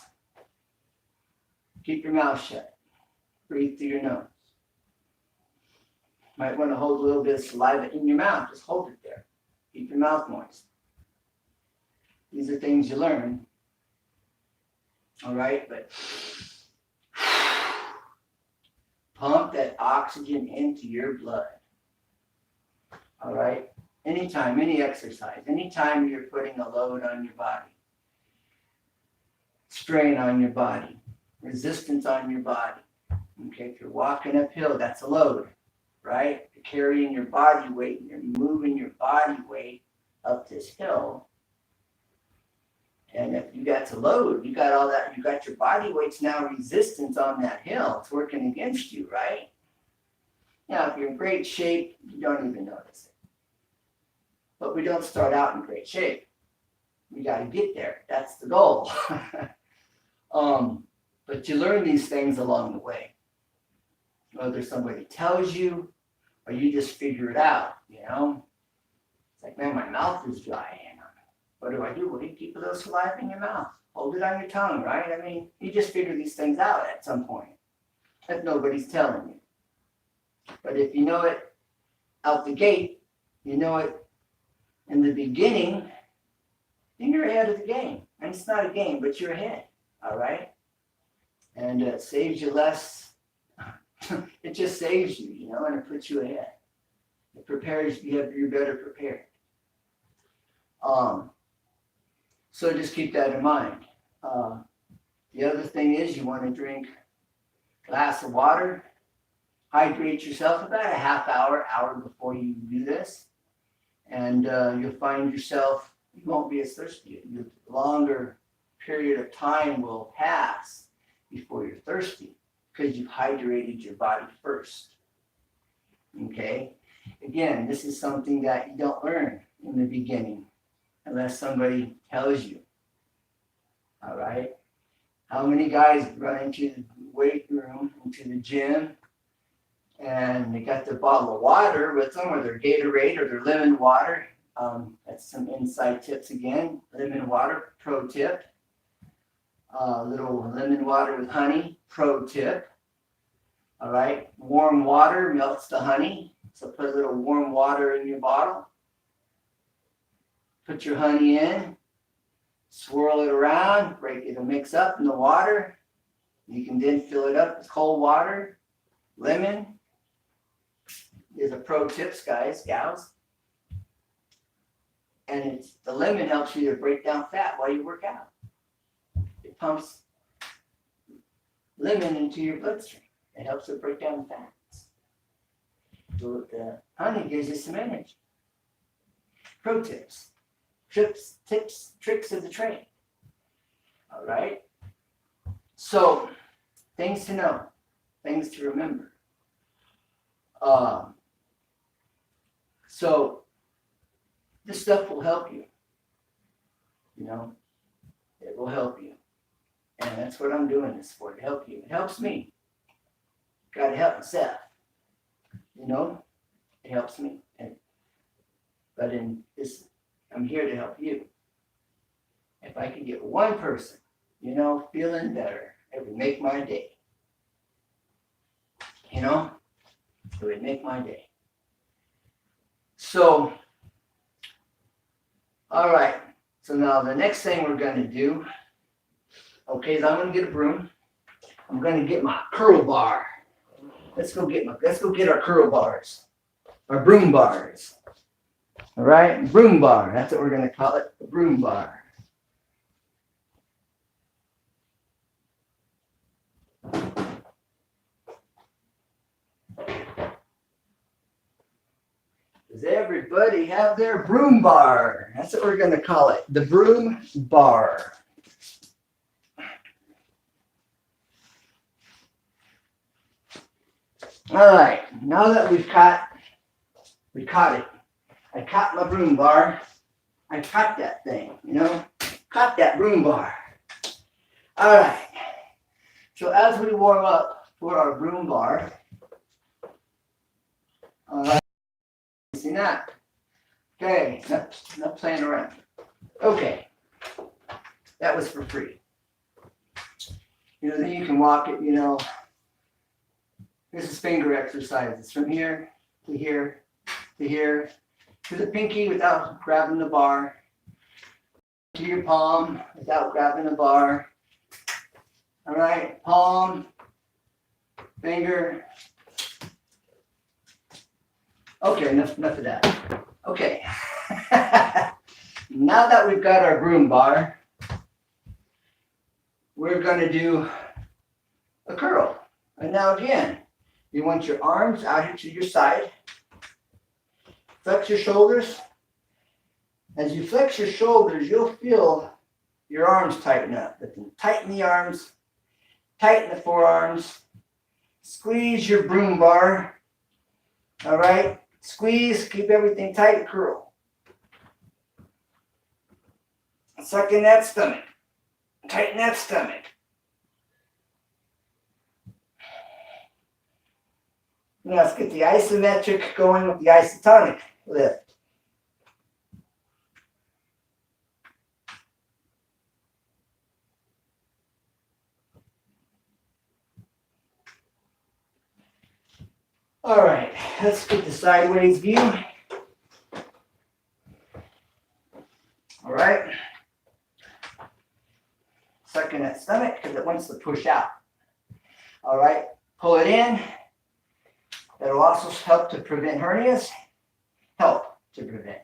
Keep your mouth shut. Breathe through your nose. Might want to hold a little bit of saliva in your mouth. Just hold it there. Keep your mouth moist. These are things you learn. All right, but pump that oxygen into your blood. All right, anytime, any exercise, anytime you're putting a load on your body, strain on your body, resistance on your body. Okay, if you're walking uphill, that's a load, right? You're carrying your body weight and you're moving your body weight up this hill. And if you got to load, you got all that, you got your body weight's now resistance on that hill. It's working against you, right? Now, if you're in great shape, you don't even notice it. But we don't start out in great shape. We got to get there. That's the goal. But you learn these things along the way. Whether somebody tells you or you just figure it out, you know. It's like, man, my mouth is dry. And what do I do? Well, you keep a little saliva in your mouth. Hold it on your tongue, right? I mean, you just figure these things out at some point. That nobody's telling you. But if you know it out the gate, you know it in the beginning, then you're ahead of the game. And it's not a game, but you're ahead, all right? And it saves you less. It just saves you, you know, and it puts you ahead. It prepares you, you're better prepared. So just keep that in mind. The other thing is you want to drink a glass of water. Hydrate yourself about a half hour before you do this. And you'll find yourself, you won't be as thirsty. A longer period of time will pass before you're thirsty because you've hydrated your body first. Okay? Again, this is something that you don't learn in the beginning unless somebody tells you. All right? How many guys run into the weight room, into the gym, and they got their bottle of water with them, or their Gatorade, or their lemon water? That's some inside tips again. Lemon water, pro tip. Little lemon water with honey, pro tip. All right, warm water melts the honey. So put a little warm water in your bottle. Put your honey in. Swirl it around. It'll mix up in the water. You can then fill it up with cold water. Lemon. These are pro tips, guys, gals. And the lemon helps you to break down fat while you work out. It pumps lemon into your bloodstream. It helps it break down fats. So the honey gives you some energy. Pro tips. Tricks of the trade. All right? So, things to know. Things to remember. So, this stuff will help you. You know? It will help you. And that's what I'm doing this for, to help you. It helps me. Got to help myself. You know? It helps me. But in this, I'm here to help you. If I could get one person, you know, feeling better, it would make my day. You know? It would make my day. So, all right. So now the next thing we're going to do, okay, is I'm going to get a broom. I'm going to get my curl bar. Let's go get our curl bars, our broom bars. All right, broom bar. That's what we're going to call it, the broom bar. Does everybody have their broom bar? That's what we're going to call it, the broom bar. All right, now that we've got We caught it. I caught my broom bar. I caught that thing, you know, caught that broom bar. All right. So as we warm up for our broom bar, all right, see that? Okay, not playing around. Okay, that was for free. You know, then you can walk it, you know. This is finger exercises from here to here to here to the pinky without grabbing the bar, to your palm without grabbing the bar. All right, palm, finger. Okay, enough of that. Okay. Now that we've got our broom bar, we're going to do a curl. And now again, you want your arms out here to your side. Flex your shoulders. As you flex your shoulders, you'll feel your arms tighten up. But then tighten the arms, tighten the forearms, squeeze your broom bar. All right, squeeze, keep everything tight, curl. Suck in that stomach, tighten that stomach. Now let's get the isometric going with the isotonic lift. All right, let's get the sideways view. All right. Suck in that stomach because it wants to push out. All right, pull it in. That'll also help to prevent hernias. Help to prevent.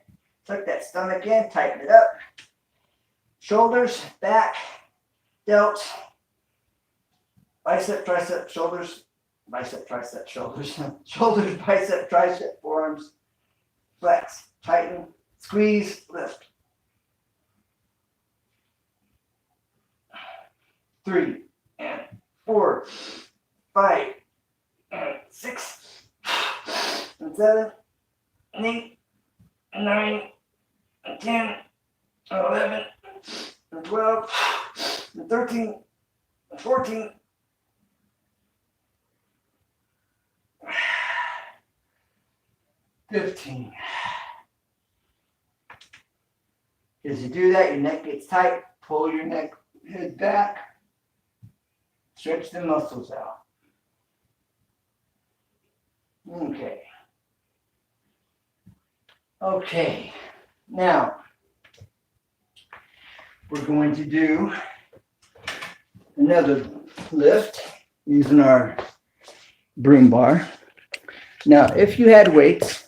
Tuck that stomach in, tighten it up. Shoulders, back, delts, bicep, tricep, shoulders, bicep, tricep, shoulders, shoulders, bicep, tricep, forearms, flex, tighten, squeeze, lift. 3 and 4, 5 and 6 and 7 and 8 and 9 and 10 and 11 and 12 and 13 and 14 15. As you do that, your neck gets tight. Pull your neck head back. Stretch the muscles out. Okay. Okay. Now, we're going to do another lift using our broom bar. Now, if you had weights,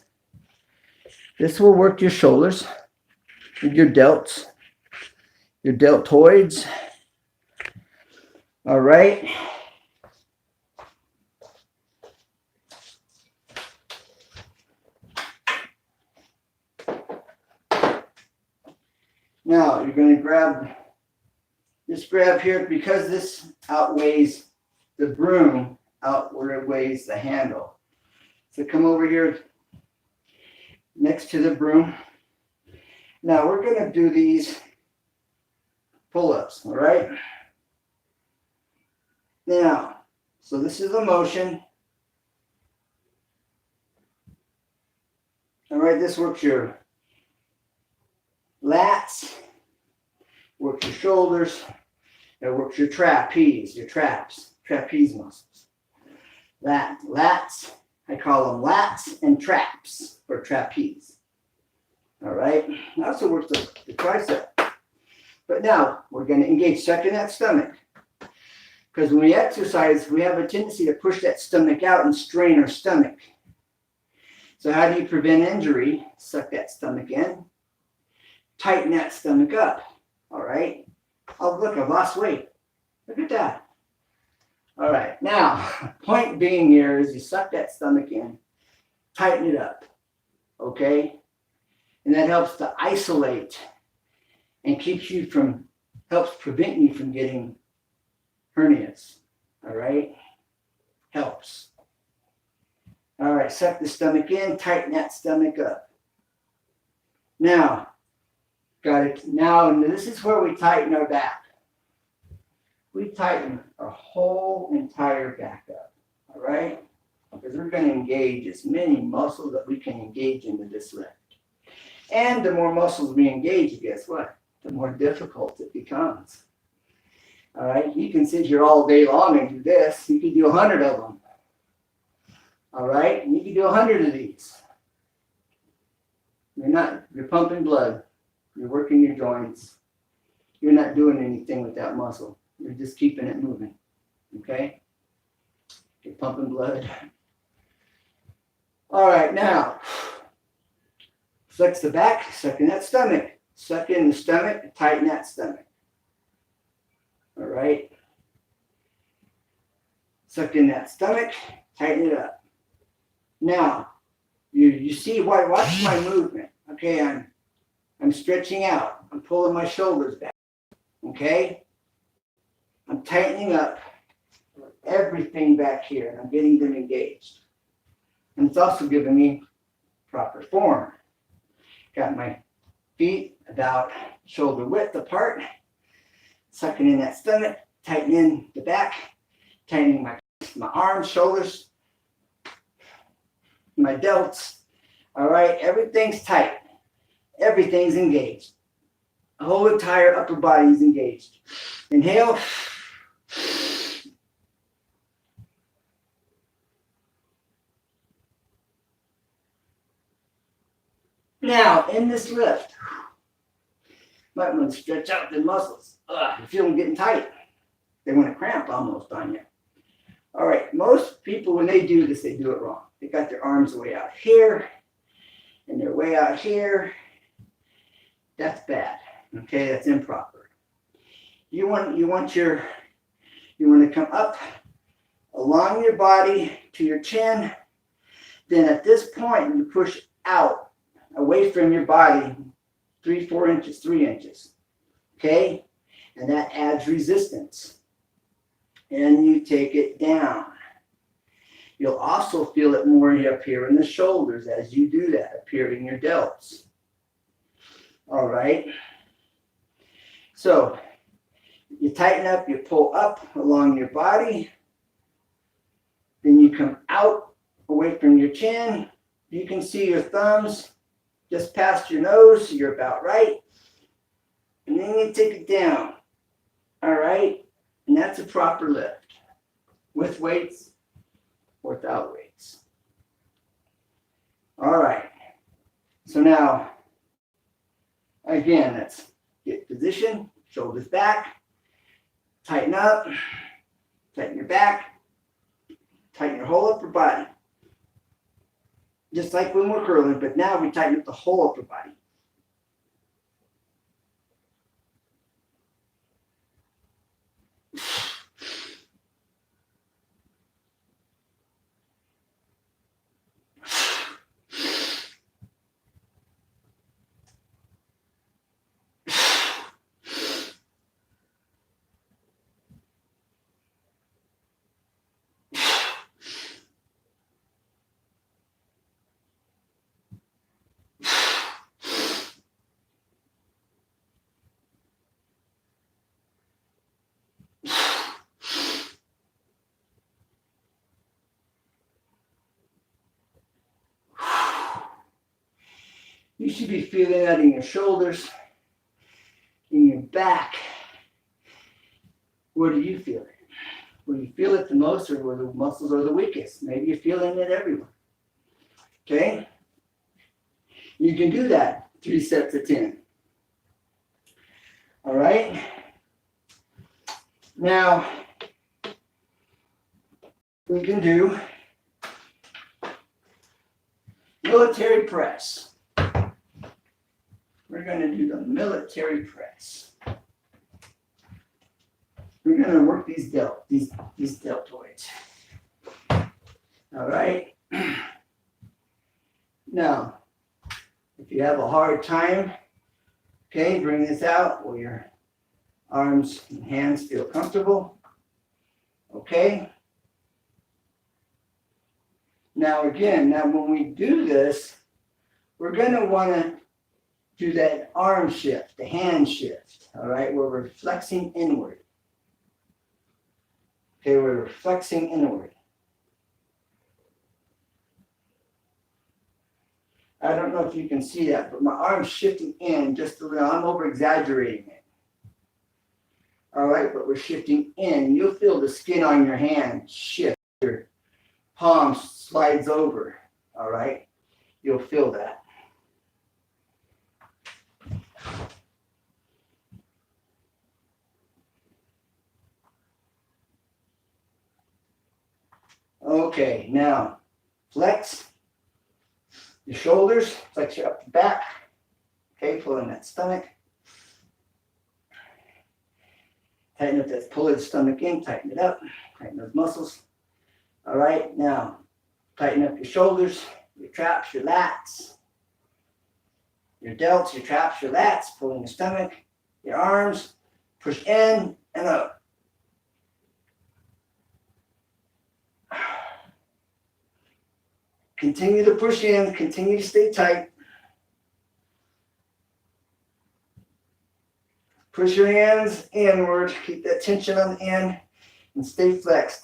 this will work your shoulders, your delts, your deltoids. All right. Now you're going to just grab here because this outweighs the broom, outweighs the handle. So come over here next to the broom. Now we're going to do these pull-ups, all right? Now, so this is a motion. All right, this works your lats, works your shoulders, it works your trapeze, your trapeze muscles. Lats, I call them lats and traps or trapeze. All right, it also works the tricep. But now we're going to engage, suck in that stomach. Because when we exercise, we have a tendency to push that stomach out and strain our stomach. So how do you prevent injury? Suck that stomach in. Tighten that stomach up. All right. Oh, look, I've lost weight. Look at that. All right. Now, point being here is you suck that stomach in. Tighten it up. Okay. And that helps to isolate and helps prevent you from getting hernias. All right. Helps. All right, suck the stomach in, tighten that stomach up. Now, got it. Now, this is where we tighten our back. We tighten our whole entire back up, all right? Because we're going to engage as many muscles that we can engage into this lift. And the more muscles we engage, guess what? The more difficult it becomes. All right, you can sit here all day long and do this. You can do 100 of them. All right, and you can do 100 of these. You're pumping blood. You're working your joints. You're not doing anything with that muscle. You're just keeping it moving. Okay? You're pumping blood. All right, now, flex the back, suck in that stomach. Suck in the stomach, tighten that stomach. All right? Suck in that stomach, tighten it up. Now, you see, watch my movement. Okay, I'm stretching out. I'm pulling my shoulders back. Okay? I'm tightening up everything back here, and I'm getting them engaged. And it's also giving me proper form. Got my feet about shoulder width apart, sucking in that stomach, tightening the back, tightening my arms, shoulders, my delts. All right, everything's tight. Everything's engaged. The whole entire upper body is engaged. Inhale. Now, in this lift, might want to stretch out the muscles. You feel them getting tight. They want to cramp almost on you. All right, most people, when they do this, they do it wrong. They got their arms way out here, and they're way out here. That's bad. Okay, that's improper. You want to come up along your body to your chin. Then at this point, you push out away from your body 3 inches. Okay, and that adds resistance. And you take it down. You'll also feel it more up here in the shoulders as you do that, up here in your delts. All right. So you tighten up, you pull up along your body. Then you come out away from your chin. You can see your thumbs just past your nose. You're about right. And then you take it down. All right. And that's a proper lift with weights or without weights. All right. So now, again, let's get position, shoulders back, tighten up, tighten your back, tighten your whole upper body. Just like when we're curling, but now we tighten up the whole upper body. You should be feeling that in your shoulders, in your back. Where do you feel it? Where you feel it the most, or where the muscles are the weakest? Maybe you're feeling it everywhere. Okay? You can do that 3 sets of 10. All right? Now, we can do military press. We're going to do the military press. We're going to work these deltoids. All right. Now, if you have a hard time, okay, bring this out where your arms and hands feel comfortable. Okay. Now again, when we do this, we're going to want to do that arm shift, the hand shift, all right, where we're flexing inward. Okay, we're flexing inward. I don't know if you can see that, but my arm's shifting in just a little. I'm over-exaggerating it. All right, but we're shifting in. You'll feel the skin on your hand shift. Your palm slides over, all right? You'll feel that. Okay, now flex your shoulders, flex your up the back. Okay, pull in that stomach. Tighten up that, pull the stomach in, tighten it up, tighten those muscles. All right, now tighten up your shoulders, your traps, your lats, your delts, your traps, your lats, pulling your stomach, your arms, push in and up. Continue to push in, continue to stay tight. Push your hands inward, keep that tension on the end, and stay flexed.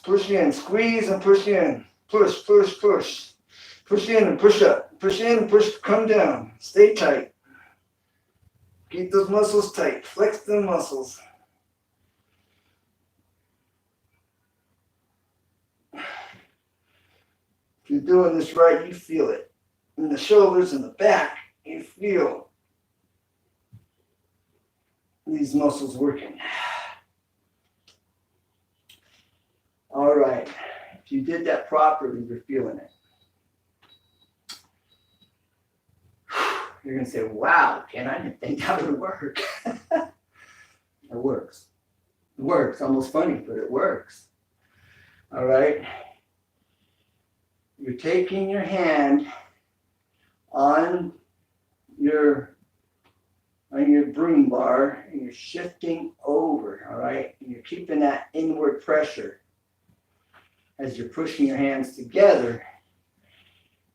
Push in, squeeze and push in. Push, push, push. Push in and push up. Push in and push, come down. Stay tight. Keep those muscles tight. Flex the muscles. If you're doing this right, you feel it. In the shoulders and the back, you feel these muscles working. All right. If you did that properly, you're feeling it. You're going to say, wow, Ken, I didn't think that would work. It works. It works. Almost funny, but it works. All right. You're taking your hand on your broom bar and you're shifting over, all right? And you're keeping that inward pressure as you're pushing your hands together.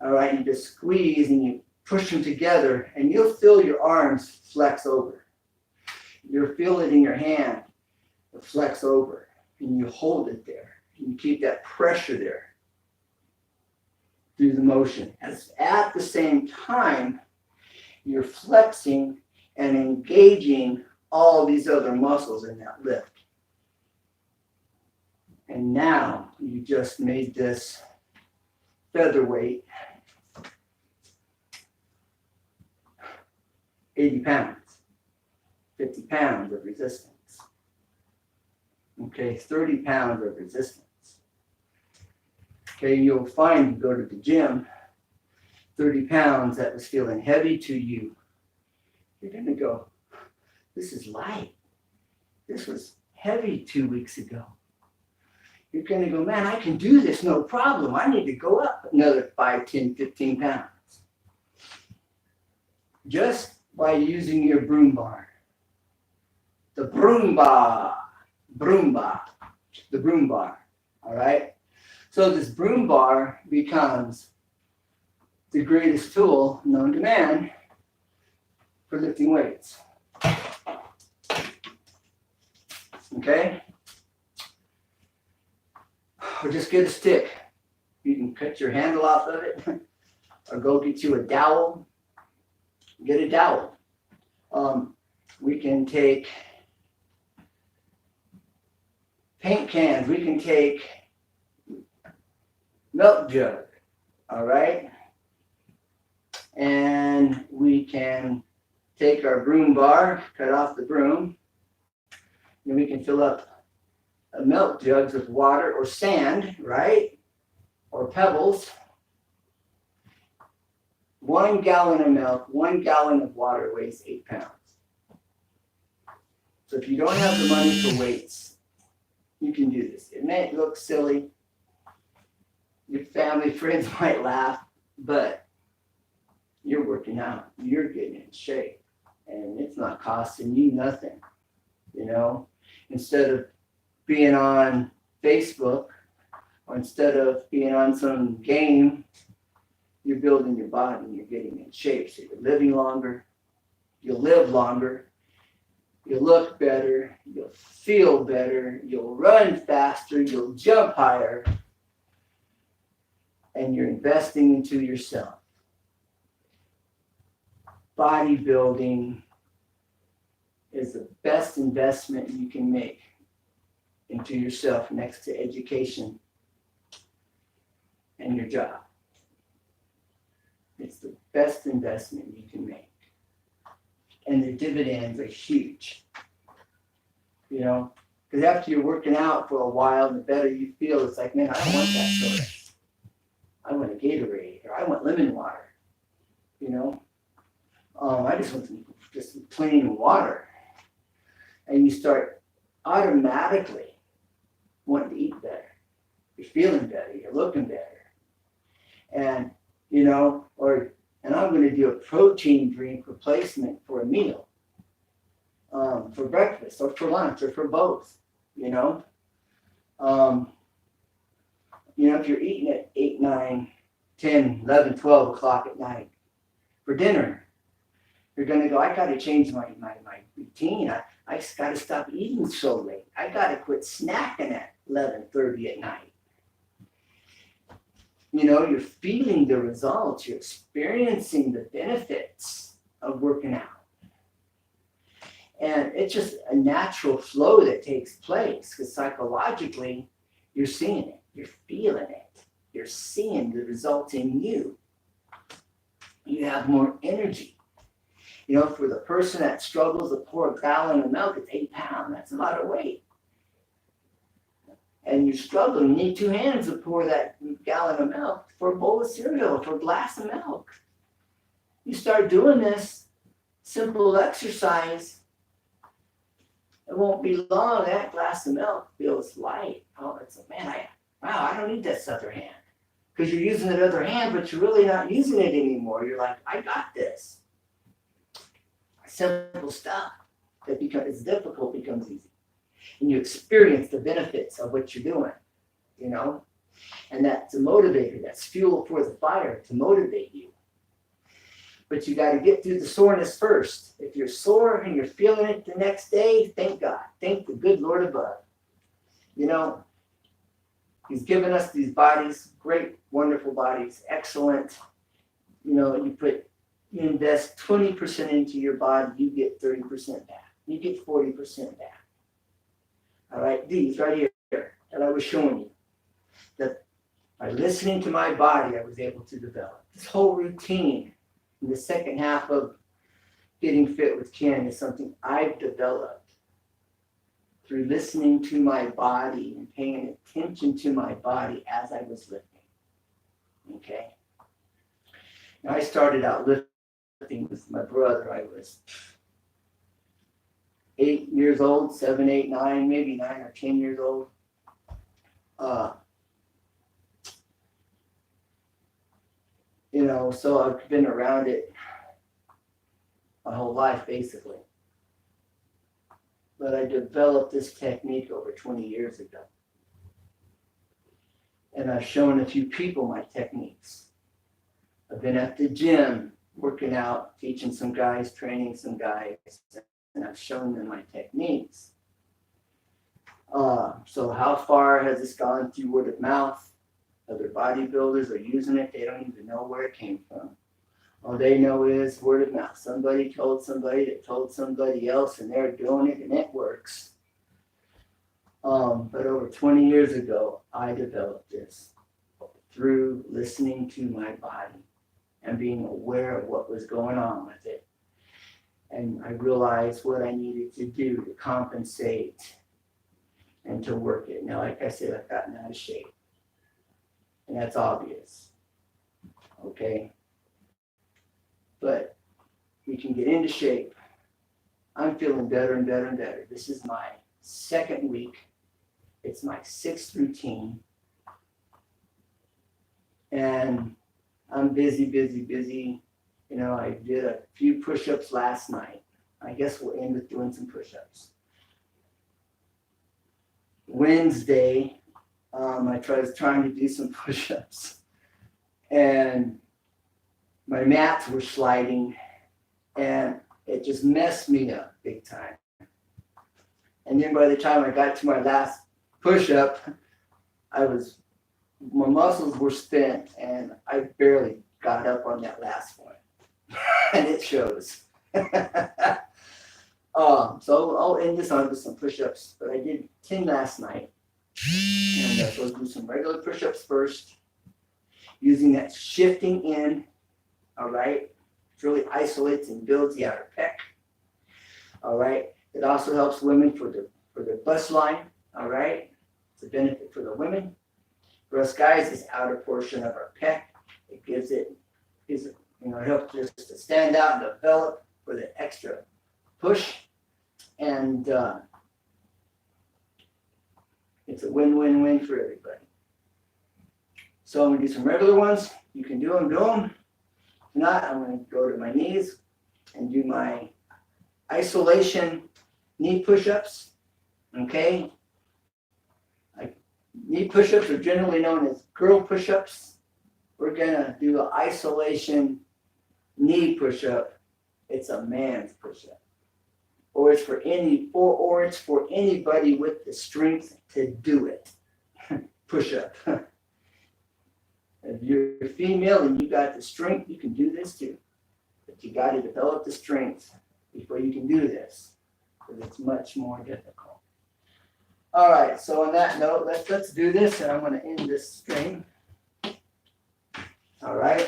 All right, you just squeeze and you push them together and you'll feel your arms flex over. You'll feel it in your hand, flex over, and you hold it there. And you keep that pressure there through the motion. As at the same time, you're flexing and engaging all these other muscles in that lift. And now you just made this featherweight 80 pounds, 50 pounds of resistance. Okay, 30 pounds of resistance. Okay, you'll find you go to the gym, 30 pounds that was feeling heavy to you. You're going to go, this is light. This was heavy 2 weeks ago. You're going to go, man, I can do this, no problem. I need to go up another 5, 10, 15 pounds. Just by using your broom bar. The broom bar, the broom bar, all right? So this broom bar becomes the greatest tool known to man for lifting weights. Okay? Or just get a stick. You can cut your handle off of it, or go get you a dowel. Get a dowel. We can take paint cans. We can take milk jug. All right? And we can take our broom bar, cut off the broom, and we can fill up milk jugs with water or sand, right? Or pebbles. 1 gallon of milk, 1 gallon of water weighs 8 pounds. So if you don't have the money for weights, you can do this. It may look silly. Your family, friends might laugh, but you're working out. You're getting in shape. And it's not costing you nothing. you know, instead of being on Facebook or instead of being on some game, you're building your body and you're getting in shape. So you're living longer, you'll live longer, you'll look better, you'll feel better, you'll run faster, you'll jump higher, and you're investing into yourself. Bodybuilding is the best investment you can make into yourself next to education and your job. It's the best investment you can make. And the dividends are huge. You know, because after you're working out for a while, the better you feel, it's like, man, I don't want that soda. I want a Gatorade, or I want lemon water. You know, I just want just plain water. And you start automatically wanting to eat better. You're feeling better. You're looking better. And, you know, and I'm going to do a protein drink replacement for a meal, for breakfast or for lunch or for both, you know. You know, if you're eating at 8, 9, 10, 11, 12 o'clock at night for dinner, you're going to go, I got to change my routine. I just got to stop eating so late. I got to quit snacking at 11:30 at night. You know, you're feeling the results. You're experiencing the benefits of working out. And it's just a natural flow that takes place because psychologically, you're seeing it. You're feeling it. You're seeing the results in you. You have more energy. You know, for the person that struggles to pour a gallon of milk, it's 8 pounds. That's a lot of weight. And you're struggling, you need 2 hands to pour that gallon of milk for a bowl of cereal, for a glass of milk. You start doing this simple exercise, it won't be long, that glass of milk feels light. Oh, it's like, man, I don't need this other hand. Because you're using that other hand, but you're really not using it anymore. You're like, I got this. Simple stuff that becomes difficult becomes easy. And you experience the benefits of what you're doing, you know? And that's a motivator, that's fuel for the fire to motivate you. But you got to get through the soreness first. If you're sore and you're feeling it the next day, thank God. Thank the good Lord above. You know, He's given us these bodies, great, wonderful bodies, excellent. You know, you invest 20% into your body, you get 30% back. You get 40% back. All right, these right here that I was showing you, that by listening to my body, I was able to develop. This whole routine in the second half of Getting Fit with Ken is something I've developed through listening to my body and paying attention to my body as I was lifting. Okay? Now, I started out lifting with my brother. I was 8 years old, 7, 8, 9, maybe 9 or 10 years old. You know, so I've been around it my whole life, basically. But I developed this technique over 20 years ago. And I've shown a few people my techniques. I've been at the gym, working out, teaching some guys, training some guys, and I've shown them my techniques. So how far has this gone through word of mouth? Other bodybuilders are using it. They don't even know where it came from. All they know is word of mouth. Somebody told somebody that told somebody else, and they're doing it, and it works. But over 20 years ago, I developed this through listening to my body and being aware of what was going on with it. And I realized what I needed to do to compensate and to work it. Now, like I said, I've gotten out of shape. And that's obvious. Okay? But we can get into shape. I'm feeling better and better and better. This is my second week. It's my 6th routine. And I'm busy. You know, I did a few push-ups last night. I guess we'll end with doing some push-ups. Wednesday, I was trying to do some push-ups, and my mats were sliding, and it just messed me up big time. And then by the time I got to my last push-up, my muscles were spent, and I barely got up on that last one, and it shows. So I'll end this on with some push-ups, but I did 10 last night, and we'll do some regular push-ups first, using that shifting in. All right, it really isolates and builds the outer pec. All right, it also helps women for the bust line. All right, it's a benefit for the women. For us guys, this outer portion of our pec, it gives it helps just to stand out and develop for the extra push, and it's a win-win-win for everybody. So I'm gonna do some regular ones. You can do them. If not, I'm gonna go to my knees and do my isolation knee push-ups. Okay. Knee push-ups are generally known as girl push-ups. We're gonna do an isolation knee push-up. It's a man's push-up, or it's for anybody with the strength to do it. Push-up. If you're female and you got the strength, you can do this too. But you got to develop the strength before you can do this, because it's much more difficult. All right, so on that note, let's do this, and I'm going to end this stream. All right.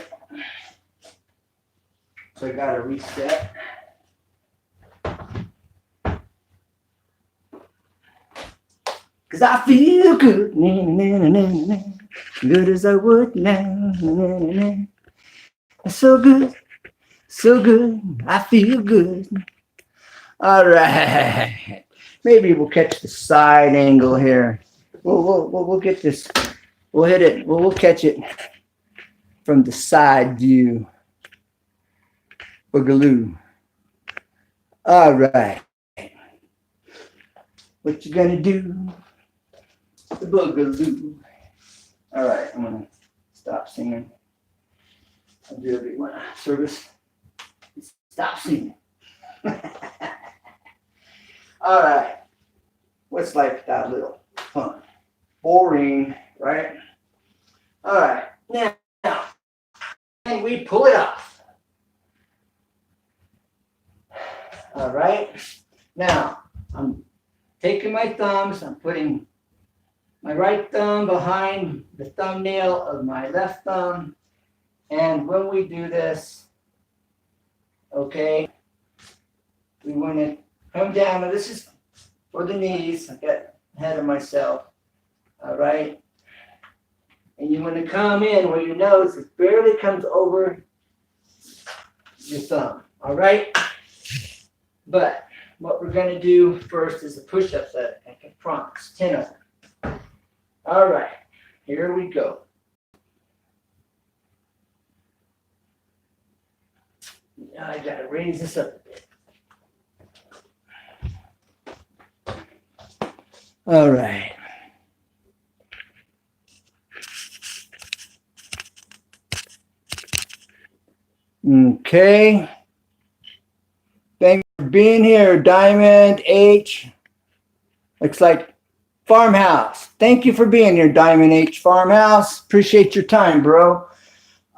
So I got to reset. Because I feel good. Good as I would now. So good. So good. I feel good. All right. Maybe we'll catch the side angle here. We'll get this. We'll hit it. We'll catch it from the side view. Boogaloo. All right. What you gonna do? The boogaloo. All right, I'm gonna stop singing. I'll do everyone a service. Stop singing. All right. What's life without a little fun? Boring, right? All right. Now, and we pull it off. All right. Now, I'm taking my thumbs. I'm putting my right thumb behind the thumbnail of my left thumb. And when we do this, okay, we want to come down. Now this is for the knees. I got ahead of myself. All right. And you want to come in where your nose barely comes over your thumb. All right. But what we're going to do first is the push-ups that I can promise, 10 of them. All right. Here we go. Now I got to raise this up a bit. All right. Okay. Thank you for being here, Diamond H. Looks like Farmhouse. Thank you for being here, Diamond H. Farmhouse. Appreciate your time, bro.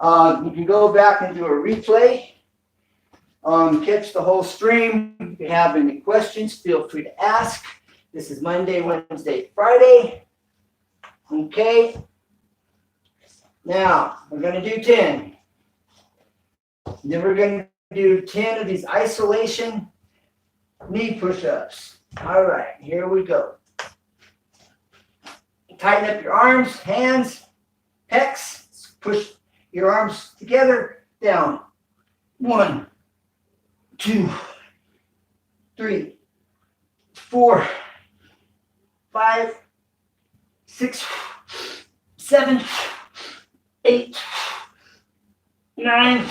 You can go back and do a replay. Catch the whole stream. If you have any questions, feel free to ask. This is Monday, Wednesday, Friday. Okay. Now, we're going to do 10. Then we're going to do 10 of these isolation knee push-ups. All right, here we go. Tighten up your arms, hands, pecs. Push your arms together, down. 1, 2, 3, 4, 5, 6, 7, 8, 9.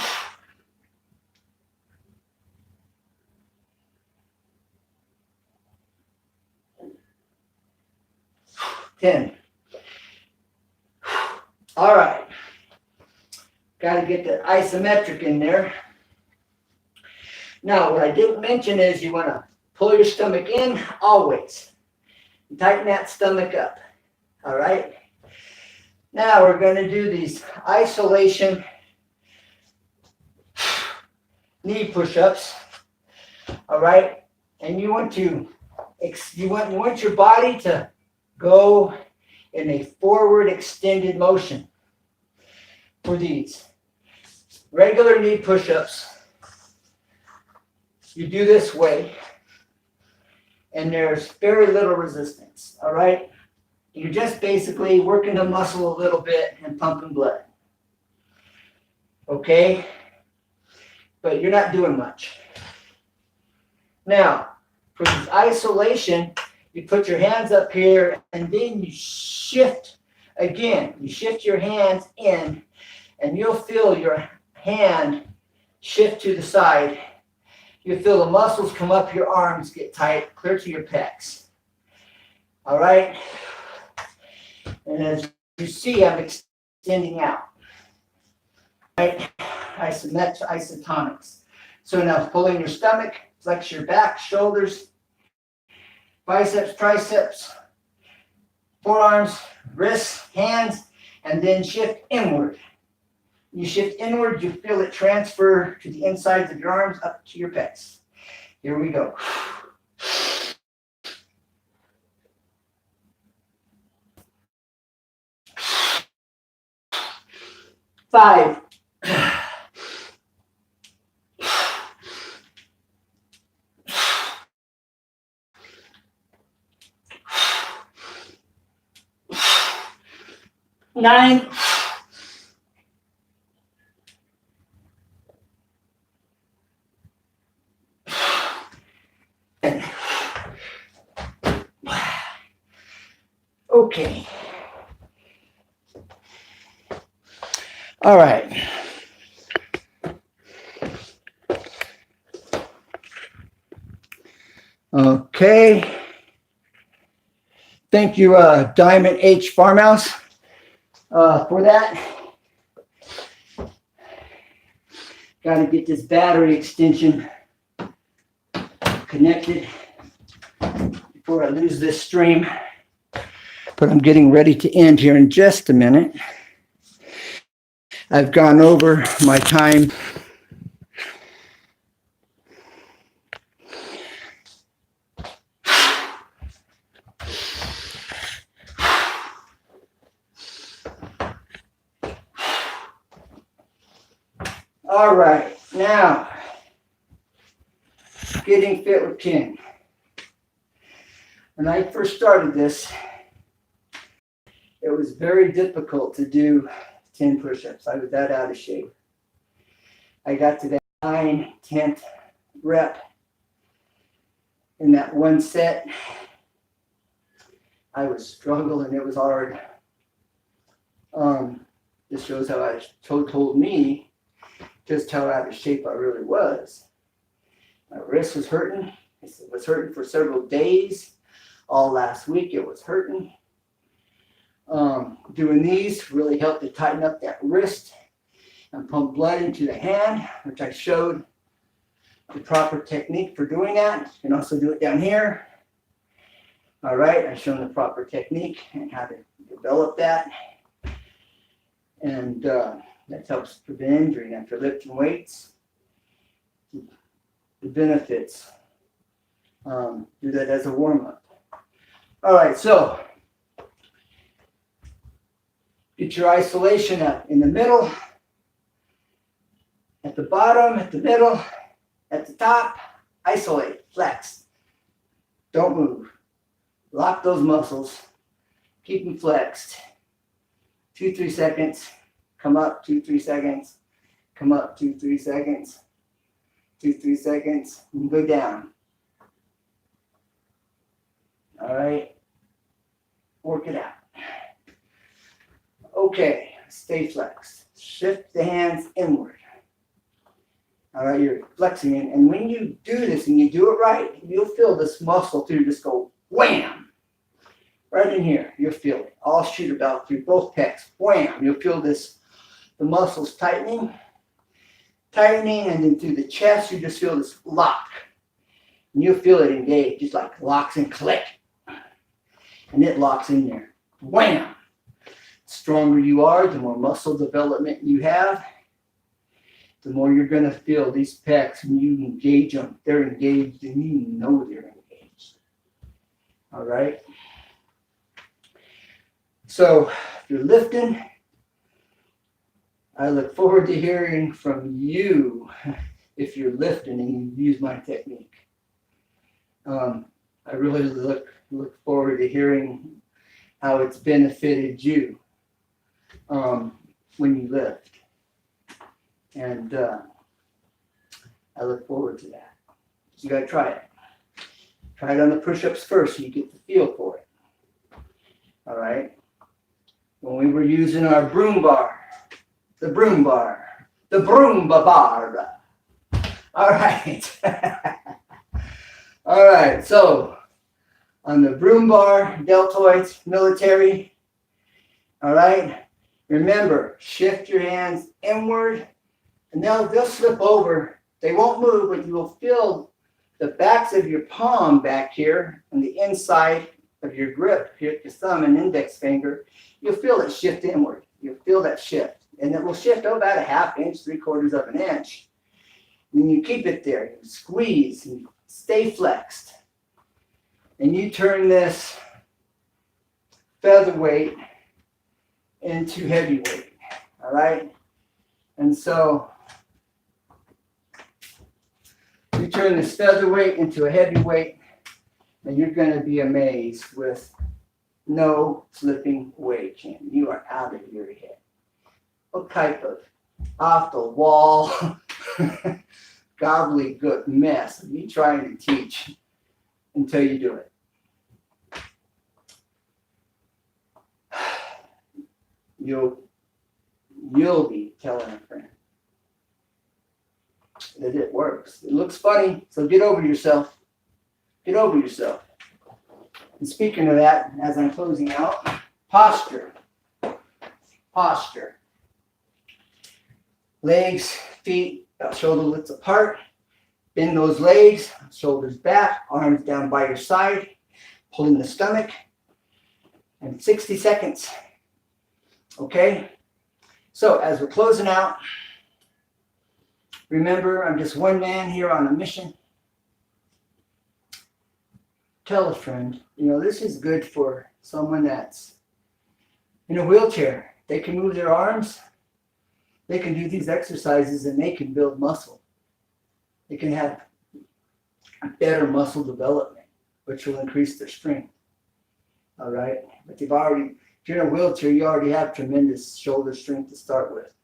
10. All right. Got to get the isometric in there. Now, what I didn't mention is you want to pull your stomach in always. Tighten that stomach up. All right. Now we're going to do these isolation knee push-ups. All right. And you want your body to go in a forward extended motion for these regular knee push-ups. You do this way, and there's very little resistance, all right? You're just basically working the muscle a little bit and pumping blood, okay? But you're not doing much. Now, for this isolation, you put your hands up here, and then you shift again. You shift your hands in, and you'll feel your hand shift to the side. You feel the muscles come up your arms, get tight, clear to your pecs. All right? And as you see, I'm extending out. Right? Isomettonics. So now pulling your stomach, flex your back, shoulders, biceps, triceps, forearms, wrists, hands, and then shift inward. You shift inward, you feel it transfer to the insides of your arms up to your pecs. Here we go. 5. 9. 10. Okay. All right. Okay. Thank you, Diamond H Farmhouse, for that. Got to get this battery extension connected before I lose this stream. But I'm getting ready to end here in just a minute. I've gone over my time. All right, now, getting fit with Ken. When I first started this, it was very difficult to do 10 push-ups. I was that out of shape. I got to that 9, 10th rep in that one set. I was struggling. It was hard. This shows how I told me just how out of shape I really was. My wrist was hurting. It was hurting for several days. All last week it was hurting. Doing these really helped to tighten up that wrist and pump blood into the hand, which I showed the proper technique for doing that. You can also do it down here. All right, I've shown the proper technique and how to develop that. And that helps prevent injury after lifting weights. The benefits. Do that as a warm-up. All right, so get your isolation up in the middle, at the bottom, at the middle, at the top. Isolate, flex. Don't move. Lock those muscles. Keep them flexed. 2-3 seconds. Come up, 2-3 seconds. Come up, 2-3 seconds. 2-3 seconds. And go down. All right. Work it out. Okay. Stay flexed. Shift the hands inward. All right. You're flexing it. And when you do this and you do it right, you'll feel this muscle through just go wham. right in here. You'll feel it. I'll shoot about through both pecs. Wham! You'll feel this, the muscles tightening, and then through the chest, you just feel this lock. And you'll feel it engage, just like locks and click. And it locks in there. Wham! The stronger you are, the more muscle development you have, the more you're going to feel these pecs. When you engage them, they're engaged, and you know they're engaged. All right? So, if you're lifting, I look forward to hearing from you if you're lifting and you use my technique. I really look forward to hearing how it's benefited you when you lift. And I look forward to that. You got to try it. Try it on the push-ups first so you get the feel for it. All right? When we were using our Broom Bar, the Broom Bar. All right. All right, so on the Broom Bar, deltoids, military, all right? Remember, shift your hands inward, and they'll slip over. They won't move, but you will feel the backs of your palm back here on the inside of your grip, here at your thumb and index finger. You'll feel it shift inward. You'll feel that shift. And it will shift about a ½ inch, 3/4 of an inch. And you keep it there. You squeeze and stay flexed. And you turn this featherweight into heavyweight. All right? And so you turn this featherweight into a heavyweight, and you're going to be amazed with no slipping weight, Ken. You are out of your head. What type of off the wall gobbledygook mess are you trying to teach until you do it? You'll be telling a friend that it works. It looks funny, so get over yourself. Get over yourself. And speaking of that, as I'm closing out, posture. Posture. Legs, feet, shoulder widths apart. Bend those legs, shoulders back, arms down by your side, pulling the stomach. And 60 seconds. Okay? So as we're closing out, remember, I'm just one man here on a mission. Tell a friend, this is good for someone that's in a wheelchair. They can move their arms. They can do these exercises and they can build muscle. They can have better muscle development, which will increase their strength. All right? But if you're in a wheelchair, you already have tremendous shoulder strength to start with.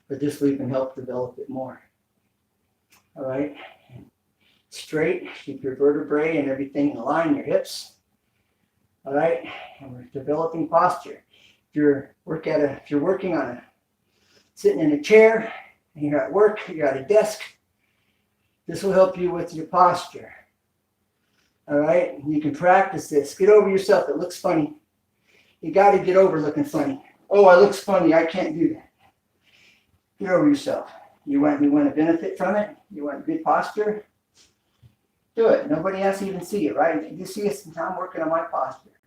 But this will even help develop it more. All right? Straight, keep your vertebrae and everything in line, your hips. All right? And we're developing posture. If you're working on sitting in a chair, and you're at work, you're at a desk, this will help you with your posture. All right? You can practice this. Get over yourself. It looks funny. You got to get over looking funny. Oh, I look funny. I can't do that. Get over yourself. You want to benefit from it? You want good posture? Do it. Nobody has to even see it, right? You see us, I'm working on my posture.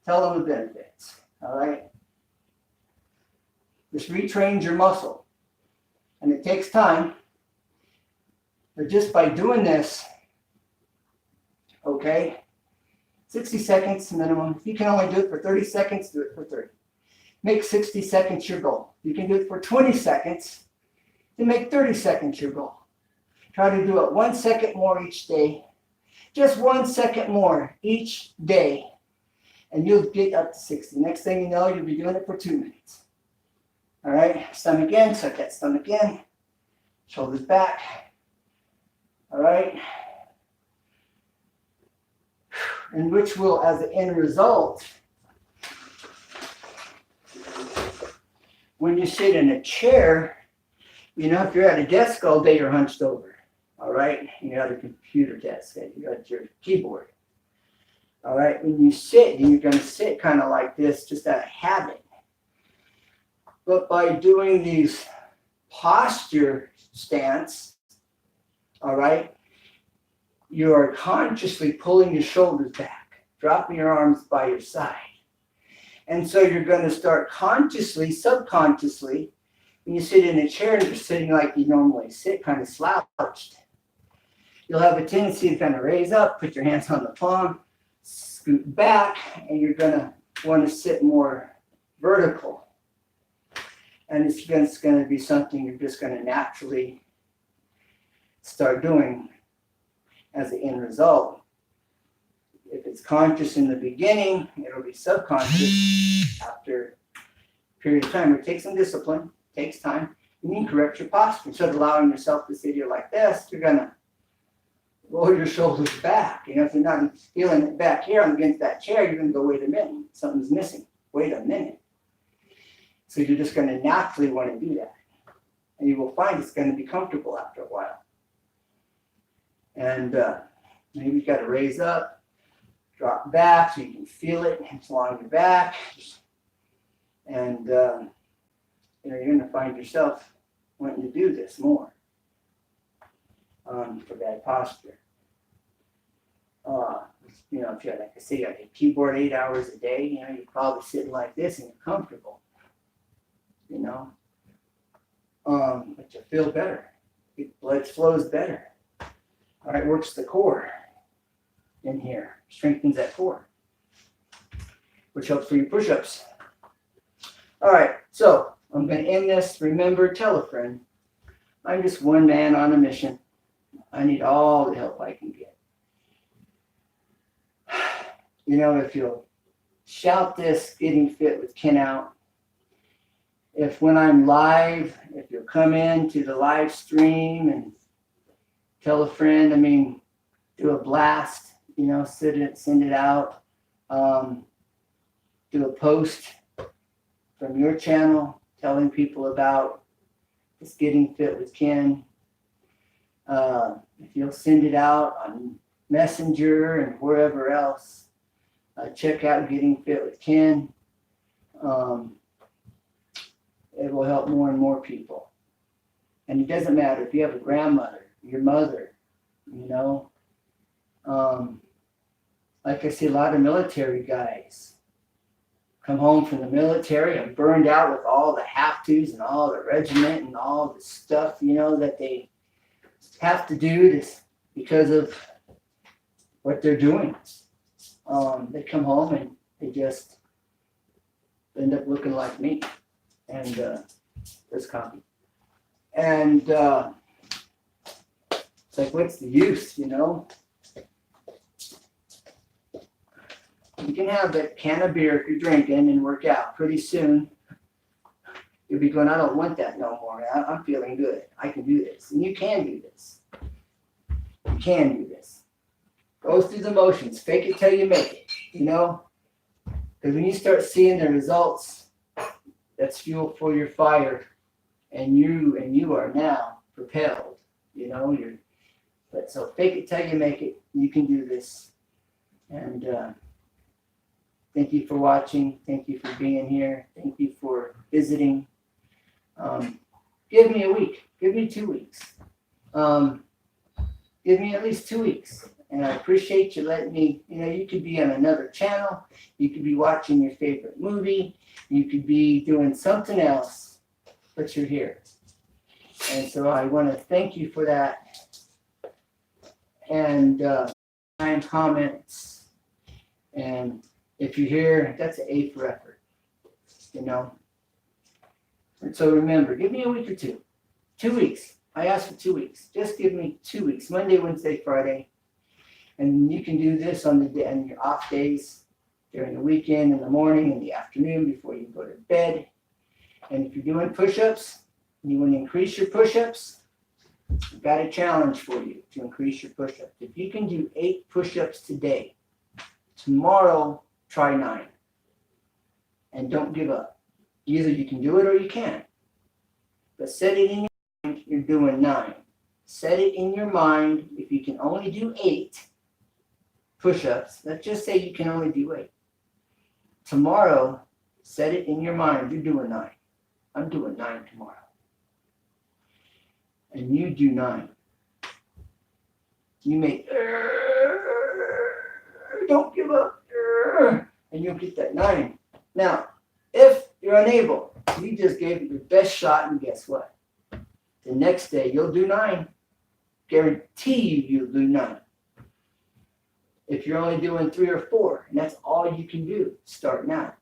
Tell them the benefits. All right? This retrains your muscle. And it takes time. But just by doing this, okay, 60 seconds minimum. If you can only do it for 30 seconds, do it for 30. Make 60 seconds your goal. You can do it for 20 seconds, then make 30 seconds your goal. Try to do it 1 second more each day. Just 1 second more each day. And you'll get up to 60. Next thing you know, you'll be doing it for 2 minutes. All right, stomach in, suck that stomach in. Shoulders back. All right. And which will, as an end result, when you sit in a chair, if you're at a desk all day, you're hunched over. All right? You're at a computer desk, you're at your keyboard. All right, when you sit, you're going to sit kind of like this, just out of habit. But by doing these posture stance, all right, you are consciously pulling your shoulders back, dropping your arms by your side. And so you're going to start consciously, subconsciously, when you sit in a chair and you're sitting like you normally sit, kind of slouched, you'll have a tendency to kind of raise up, put your hands on the palm, scoot back, and you're going to want to sit more vertical. And it's going to be something you're just going to naturally start doing as the end result. If it's conscious in the beginning, it'll be subconscious after a period of time. It takes some discipline, takes time. You need to correct your posture. Instead of allowing yourself to sit here like this, you're going to roll your shoulders back. You know, if you're not feeling it back here against that chair, you're going to go, wait a minute, something's missing. Wait a minute. So you're just going to naturally want to do that. And you will find it's going to be comfortable after a while. And maybe you've got to raise up, drop back so you can feel it along your back. And you're going to find yourself wanting to do this more for bad posture. If you, like I say, you have a keyboard 8 hours a day, you're probably sitting like this and you're comfortable. But you feel better. Blood flows better. All right, works the core in here, strengthens that core, which helps for your push-ups. All right, so I'm going to end this. Remember, tell a friend. I'm just one man on a mission. I need all the help I can get. If you'll shout this, Getting Fit with Ken out. If when I'm live, if you'll come in to the live stream and tell a friend, do a blast, send it out. Do a post from your channel telling people about this Getting Fit with Ken. If you'll send it out on Messenger and wherever else, check out Getting Fit with Ken. It will help more and more people. And it doesn't matter if you have a grandmother, your mother, like I see a lot of military guys come home from the military and burned out with all the have-tos and all the regiment and all the stuff, that they have to do this because of what they're doing. They come home and they just end up looking like me. And this copy. And it's like, what's the use, You can have that can of beer if you're drinking and work out. Pretty soon, you'll be going, I don't want that no more. I'm feeling good. I can do this. And you can do this. You can do this. Go through the motions. Fake it till you make it, Because when you start seeing the results, that's fuel for your fire, and you are now propelled. So fake it till you make it. You can do this. And thank you for watching. Thank you for being here. Thank you for visiting. Give me a week. Give me 2 weeks. Give me at least 2 weeks. And I appreciate you letting me, you could be on another channel. You could be watching your favorite movie. You could be doing something else, but you're here. And so I want to thank you for that. And comments. And if you're here, that's an A for effort, And so remember, give me a week or two. 2 weeks. I asked for 2 weeks. Just give me 2 weeks. Monday, Wednesday, Friday. And you can do this on your off days, during the weekend, in the morning, in the afternoon, before you go to bed. And if you're doing push-ups, and you want to increase your push-ups, I've got a challenge for you to increase your push-ups. If you can do 8 push-ups today, tomorrow, try 9. And don't give up. Either you can do it or you can't. But set it in your mind, you're doing 9. Set it in your mind, if you can only do 8, push-ups. Let's just say you can only do 8. Tomorrow, set it in your mind, you're doing 9. I'm doing 9 tomorrow. And you do 9. You make, don't give up, and you'll get that 9. Now, if you're unable, you just gave it your best shot, and guess what? The next day, you'll do 9. Guarantee you'll do 9. If you're only doing 3 or 4, and that's all you can do, start now.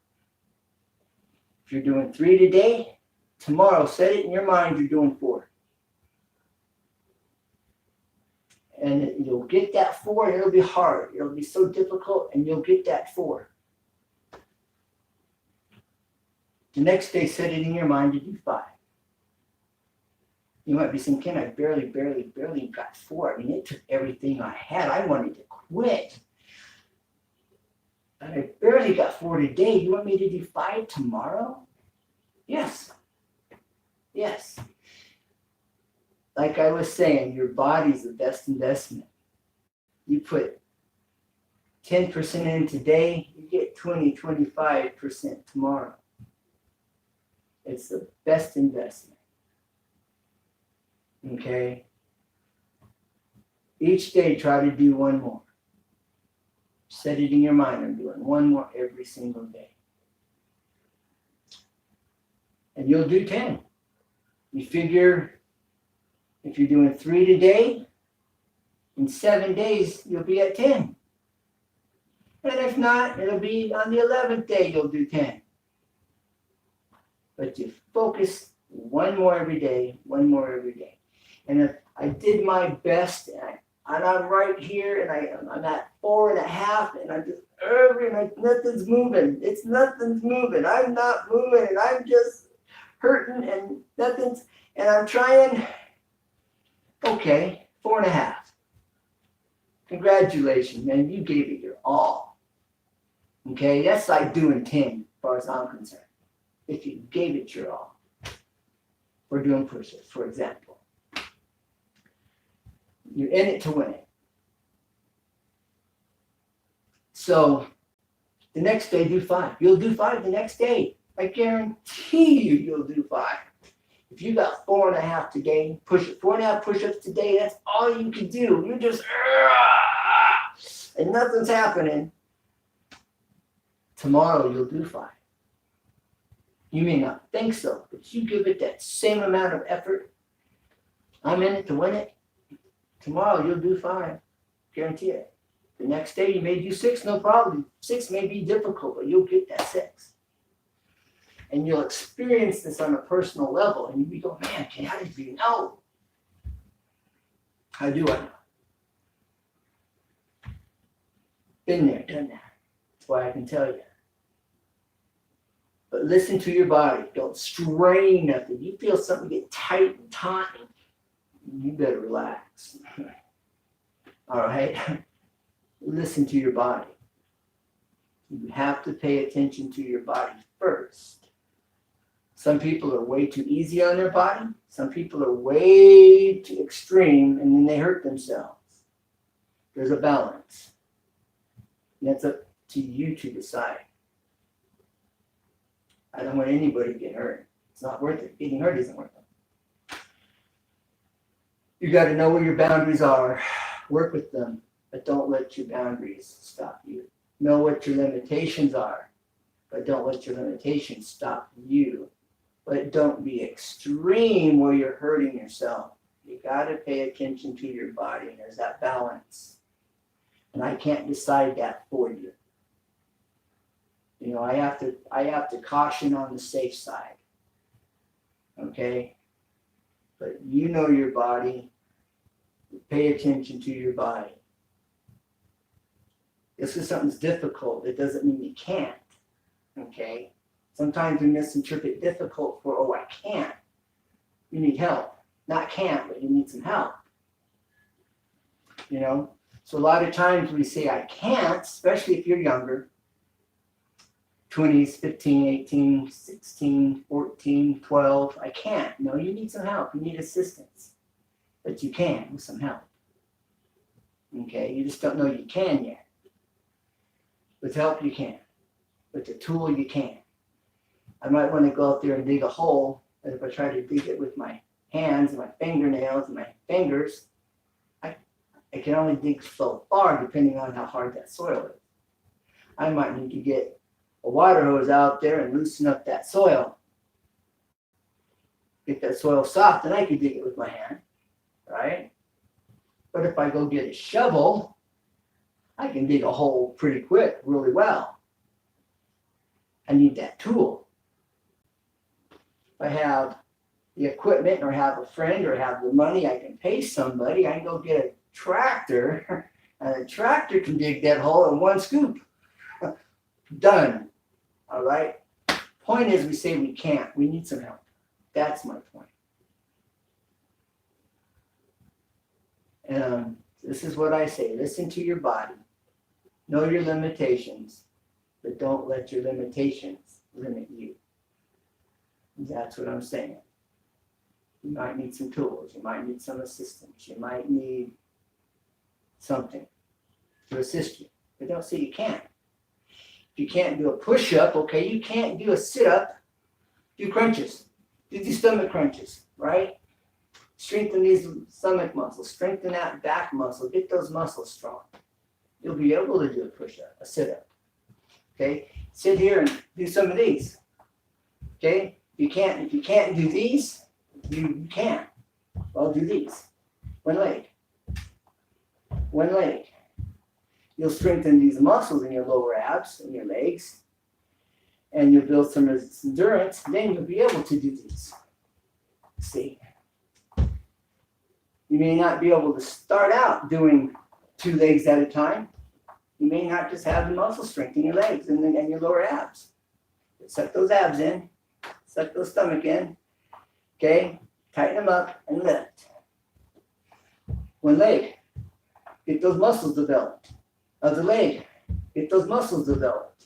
If you're doing 3 today, tomorrow, set it in your mind you're doing 4. And you'll get that 4, and it'll be hard. It'll be so difficult, and you'll get that 4. The next day, set it in your mind to do 5. You might be saying, Ken, I barely got 4. I mean, it took everything I had. I wanted to quit. And I barely got 4 today. You want me to do 5 tomorrow? Yes. Yes. Like I was saying, your body's the best investment. You put 10% in today, you get 25% tomorrow. It's the best investment. Okay? Each day, try to do 1 more. Set it in your mind, I'm doing 1 more every single day. And you'll do 10. You figure if you're doing 3 today, in 7 days, you'll be at 10. And if not, it'll be on the 11th day, you'll do 10. But you focus 1 more every day, 1 more every day. And if I did my best, and I'm right here, and I'm at 4.5, and I'm just nothing's moving. Nothing's moving. I'm not moving, and I'm just hurting, and nothing's, and I'm trying. Okay, 4.5. Congratulations, man. You gave it your all. Okay, that's like doing 10, as far as I'm concerned. If you gave it your all. We're doing push-ups, for example. You're in it to win it. So the next day, do 5. You'll do 5 the next day. I guarantee you'll do 5. If you got 4.5 today, 4.5 push-ups today, that's all you can do. You just, and nothing's happening. Tomorrow, you'll do 5. You may not think so, but you give it that same amount of effort. I'm in it to win it. Tomorrow, you'll do 5. Guarantee it. The next day, you may do 6, no problem. 6 may be difficult, but you'll get that 6. And you'll experience this on a personal level. And you go, man, how did you know? How do I know? Been there, done that. That's why I can tell you. But listen to your body. Don't strain nothing. You feel something get tight and taut, you better relax. All right? Listen to your body. You have to pay attention to your body first. Some people are way too easy on their body. Some people are way too extreme, and then they hurt themselves. There's a balance. And that's up to you to decide. I don't want anybody to get hurt. It's not worth it. Getting hurt isn't worth it. You got to know where your boundaries are. Work with them, but don't let your boundaries stop you. Know what your limitations are, but don't let your limitations stop you. But don't be extreme where you're hurting yourself. You got to pay attention to your body. There's that balance. And I can't decide that for you. You know, I have to caution on the safe side. Okay? But you know your body. Pay attention to your body. Just because something's difficult, it doesn't mean you can't. Okay? Sometimes we misinterpret difficult for, oh, I can't. You need help. Not can't, but you need some help. You know? So a lot of times we say, I can't, especially if you're younger. 20s, 15, 18, 16, 14, 12. I can't. No, you need some help. You need assistance. But you can with some help. Okay? You just don't know you can yet. With help, you can. With the tool, you can. I might want to go out there and dig a hole, but if I try to dig it with my hands and my fingernails and my fingers, I can only dig so far depending on how hard that soil is. I might need to get a water hose out there and loosen up that soil. Get that soil soft, and I can dig it with my hand, right? But if I go get a shovel, I can dig a hole pretty quick, really well. I need that tool. If I have the equipment or have a friend or have the money, I can pay somebody. I can go get a tractor, and a tractor can dig that hole in one scoop. Done. All right? Point is, we say we can't. We need some help. That's my point. And this is what I say. Listen to your body. Know your limitations, but don't let your limitations limit you. That's what I'm saying. You might need some tools. You might need some assistance. You might need something to assist you. But don't say you can't. If you can't do a push-up, okay, you can't do a sit-up, do crunches. Do these stomach crunches, right? Strengthen these stomach muscles. Strengthen that back muscle. Get those muscles strong. You'll be able to do a push-up, a sit-up. Okay? Sit here and do some of these. Okay? If you can't do these, you can't. Well, do these. One leg. One leg. You'll strengthen these muscles in your lower abs and your legs, and you'll build some endurance. Then you'll be able to do these. See? You may not be able to start out doing 2 legs at a time. You may not just have the muscle strength in your legs and your lower abs. Suck those abs in. Suck those stomach in. Okay? Tighten them up and lift. One leg. Get those muscles developed. Other leg. Get those muscles developed.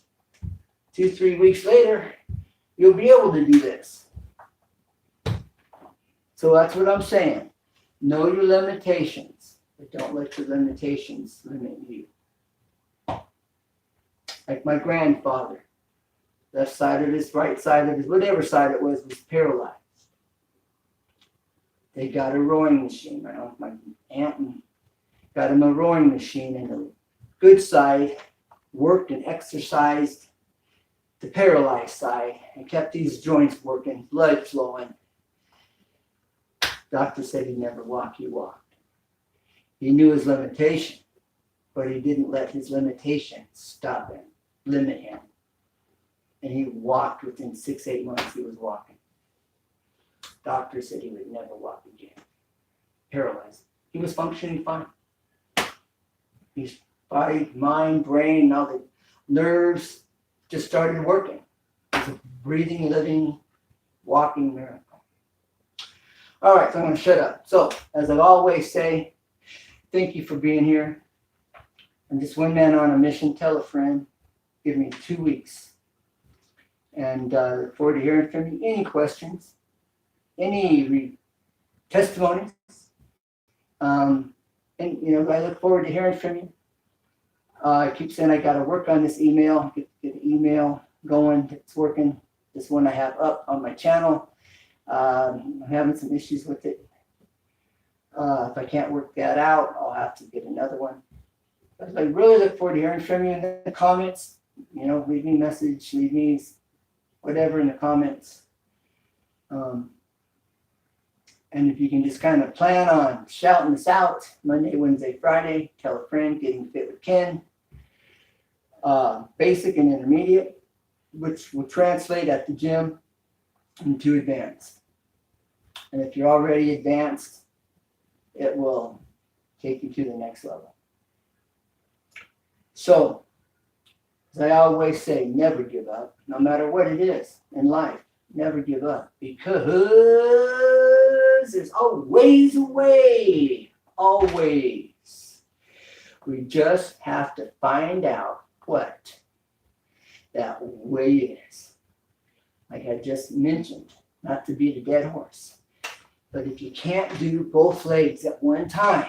2-3 weeks later, you'll be able to do this. So that's what I'm saying. Know your limitations, but don't let your limitations limit you. Like my grandfather, left side of his, right side of his, whatever side it was paralyzed. They got a rowing machine. My aunt got him a rowing machine, and the good side worked and exercised the paralyzed side and kept these joints working, blood flowing. Doctor said he'd never walk. He walked. He knew his limitation, but he didn't let his limitation stop him, limit him. And he walked within 6-8 months. He was walking. Doctor said he would never walk again. Paralyzed. He was functioning fine. His body, mind, brain, all the nerves just started working. It was a breathing, living, walking miracle. All right, so I'm going to shut up. So, as I always say, thank you for being here. I'm just one man on a mission. Tell a friend. Give me 2 weeks. And look forward to hearing from you. Any questions? Any testimonies? And, I look forward to hearing from you. I keep saying I got to work on this email. Get the email going. It's working. This one I have up on my channel. I'm having some issues with it. If I can't work that out, I'll have to get another one. But I really look forward to hearing from you in the comments. Leave me a message, leave me whatever in the comments. And if you can just kind of plan on shouting this out Monday, Wednesday, Friday, tell a friend, Getting Fit with Ken. Basic and intermediate, which will translate at the gym into advanced. And if you're already advanced, it will take you to the next level. So, as I always say, never give up, no matter what it is in life. Never give up, because there's always a way. Always. We just have to find out what that way is. Like I just mentioned, not to beat a dead horse, but if you can't do both legs at one time,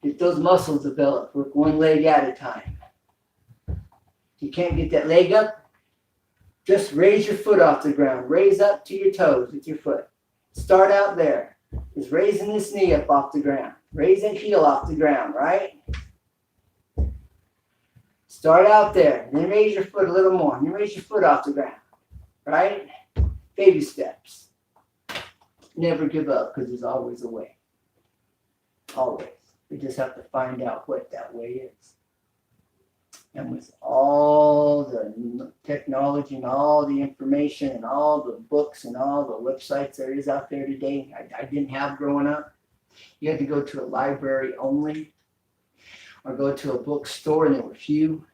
Get those muscles developed. Work one leg at a time. If you can't get that leg up, just raise your foot off the ground. Raise up to your toes with your foot. Start out there. Just raising this knee up off the ground. Raise that heel off the ground, right? Start out there. Then raise your foot a little more. Then raise your foot off the ground, right? Baby steps. Never give up because there's always a way. Always. We just have to find out what that way is. And with all the technology and all the information and all the books and all the websites there is out there today, I didn't have growing up. You had to go to a library only or go to a bookstore, and there were few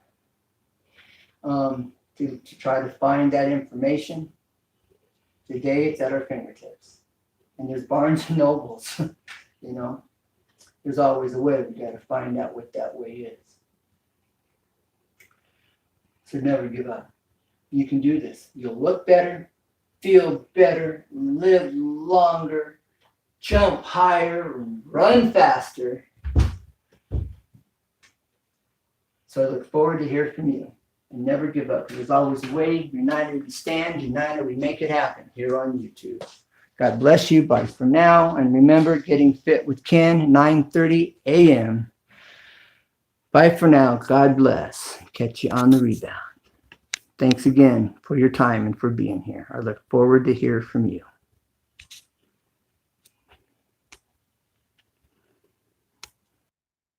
to try to find that information. Today it's at our fingertips. And there's Barnes and Nobles, you know. There's always a way. We got to find out what that way is. So never give up. You can do this. You'll look better, feel better, live longer, jump higher, run faster. So I look forward to hearing from you. And never give up. There's always a way. United we stand, united we make it happen here on YouTube. God bless you. Bye for now. And remember, Getting Fit with Ken, 9:30 a.m. Bye for now. God bless. Catch you on the rebound. Thanks again for your time and for being here. I look forward to hear from you.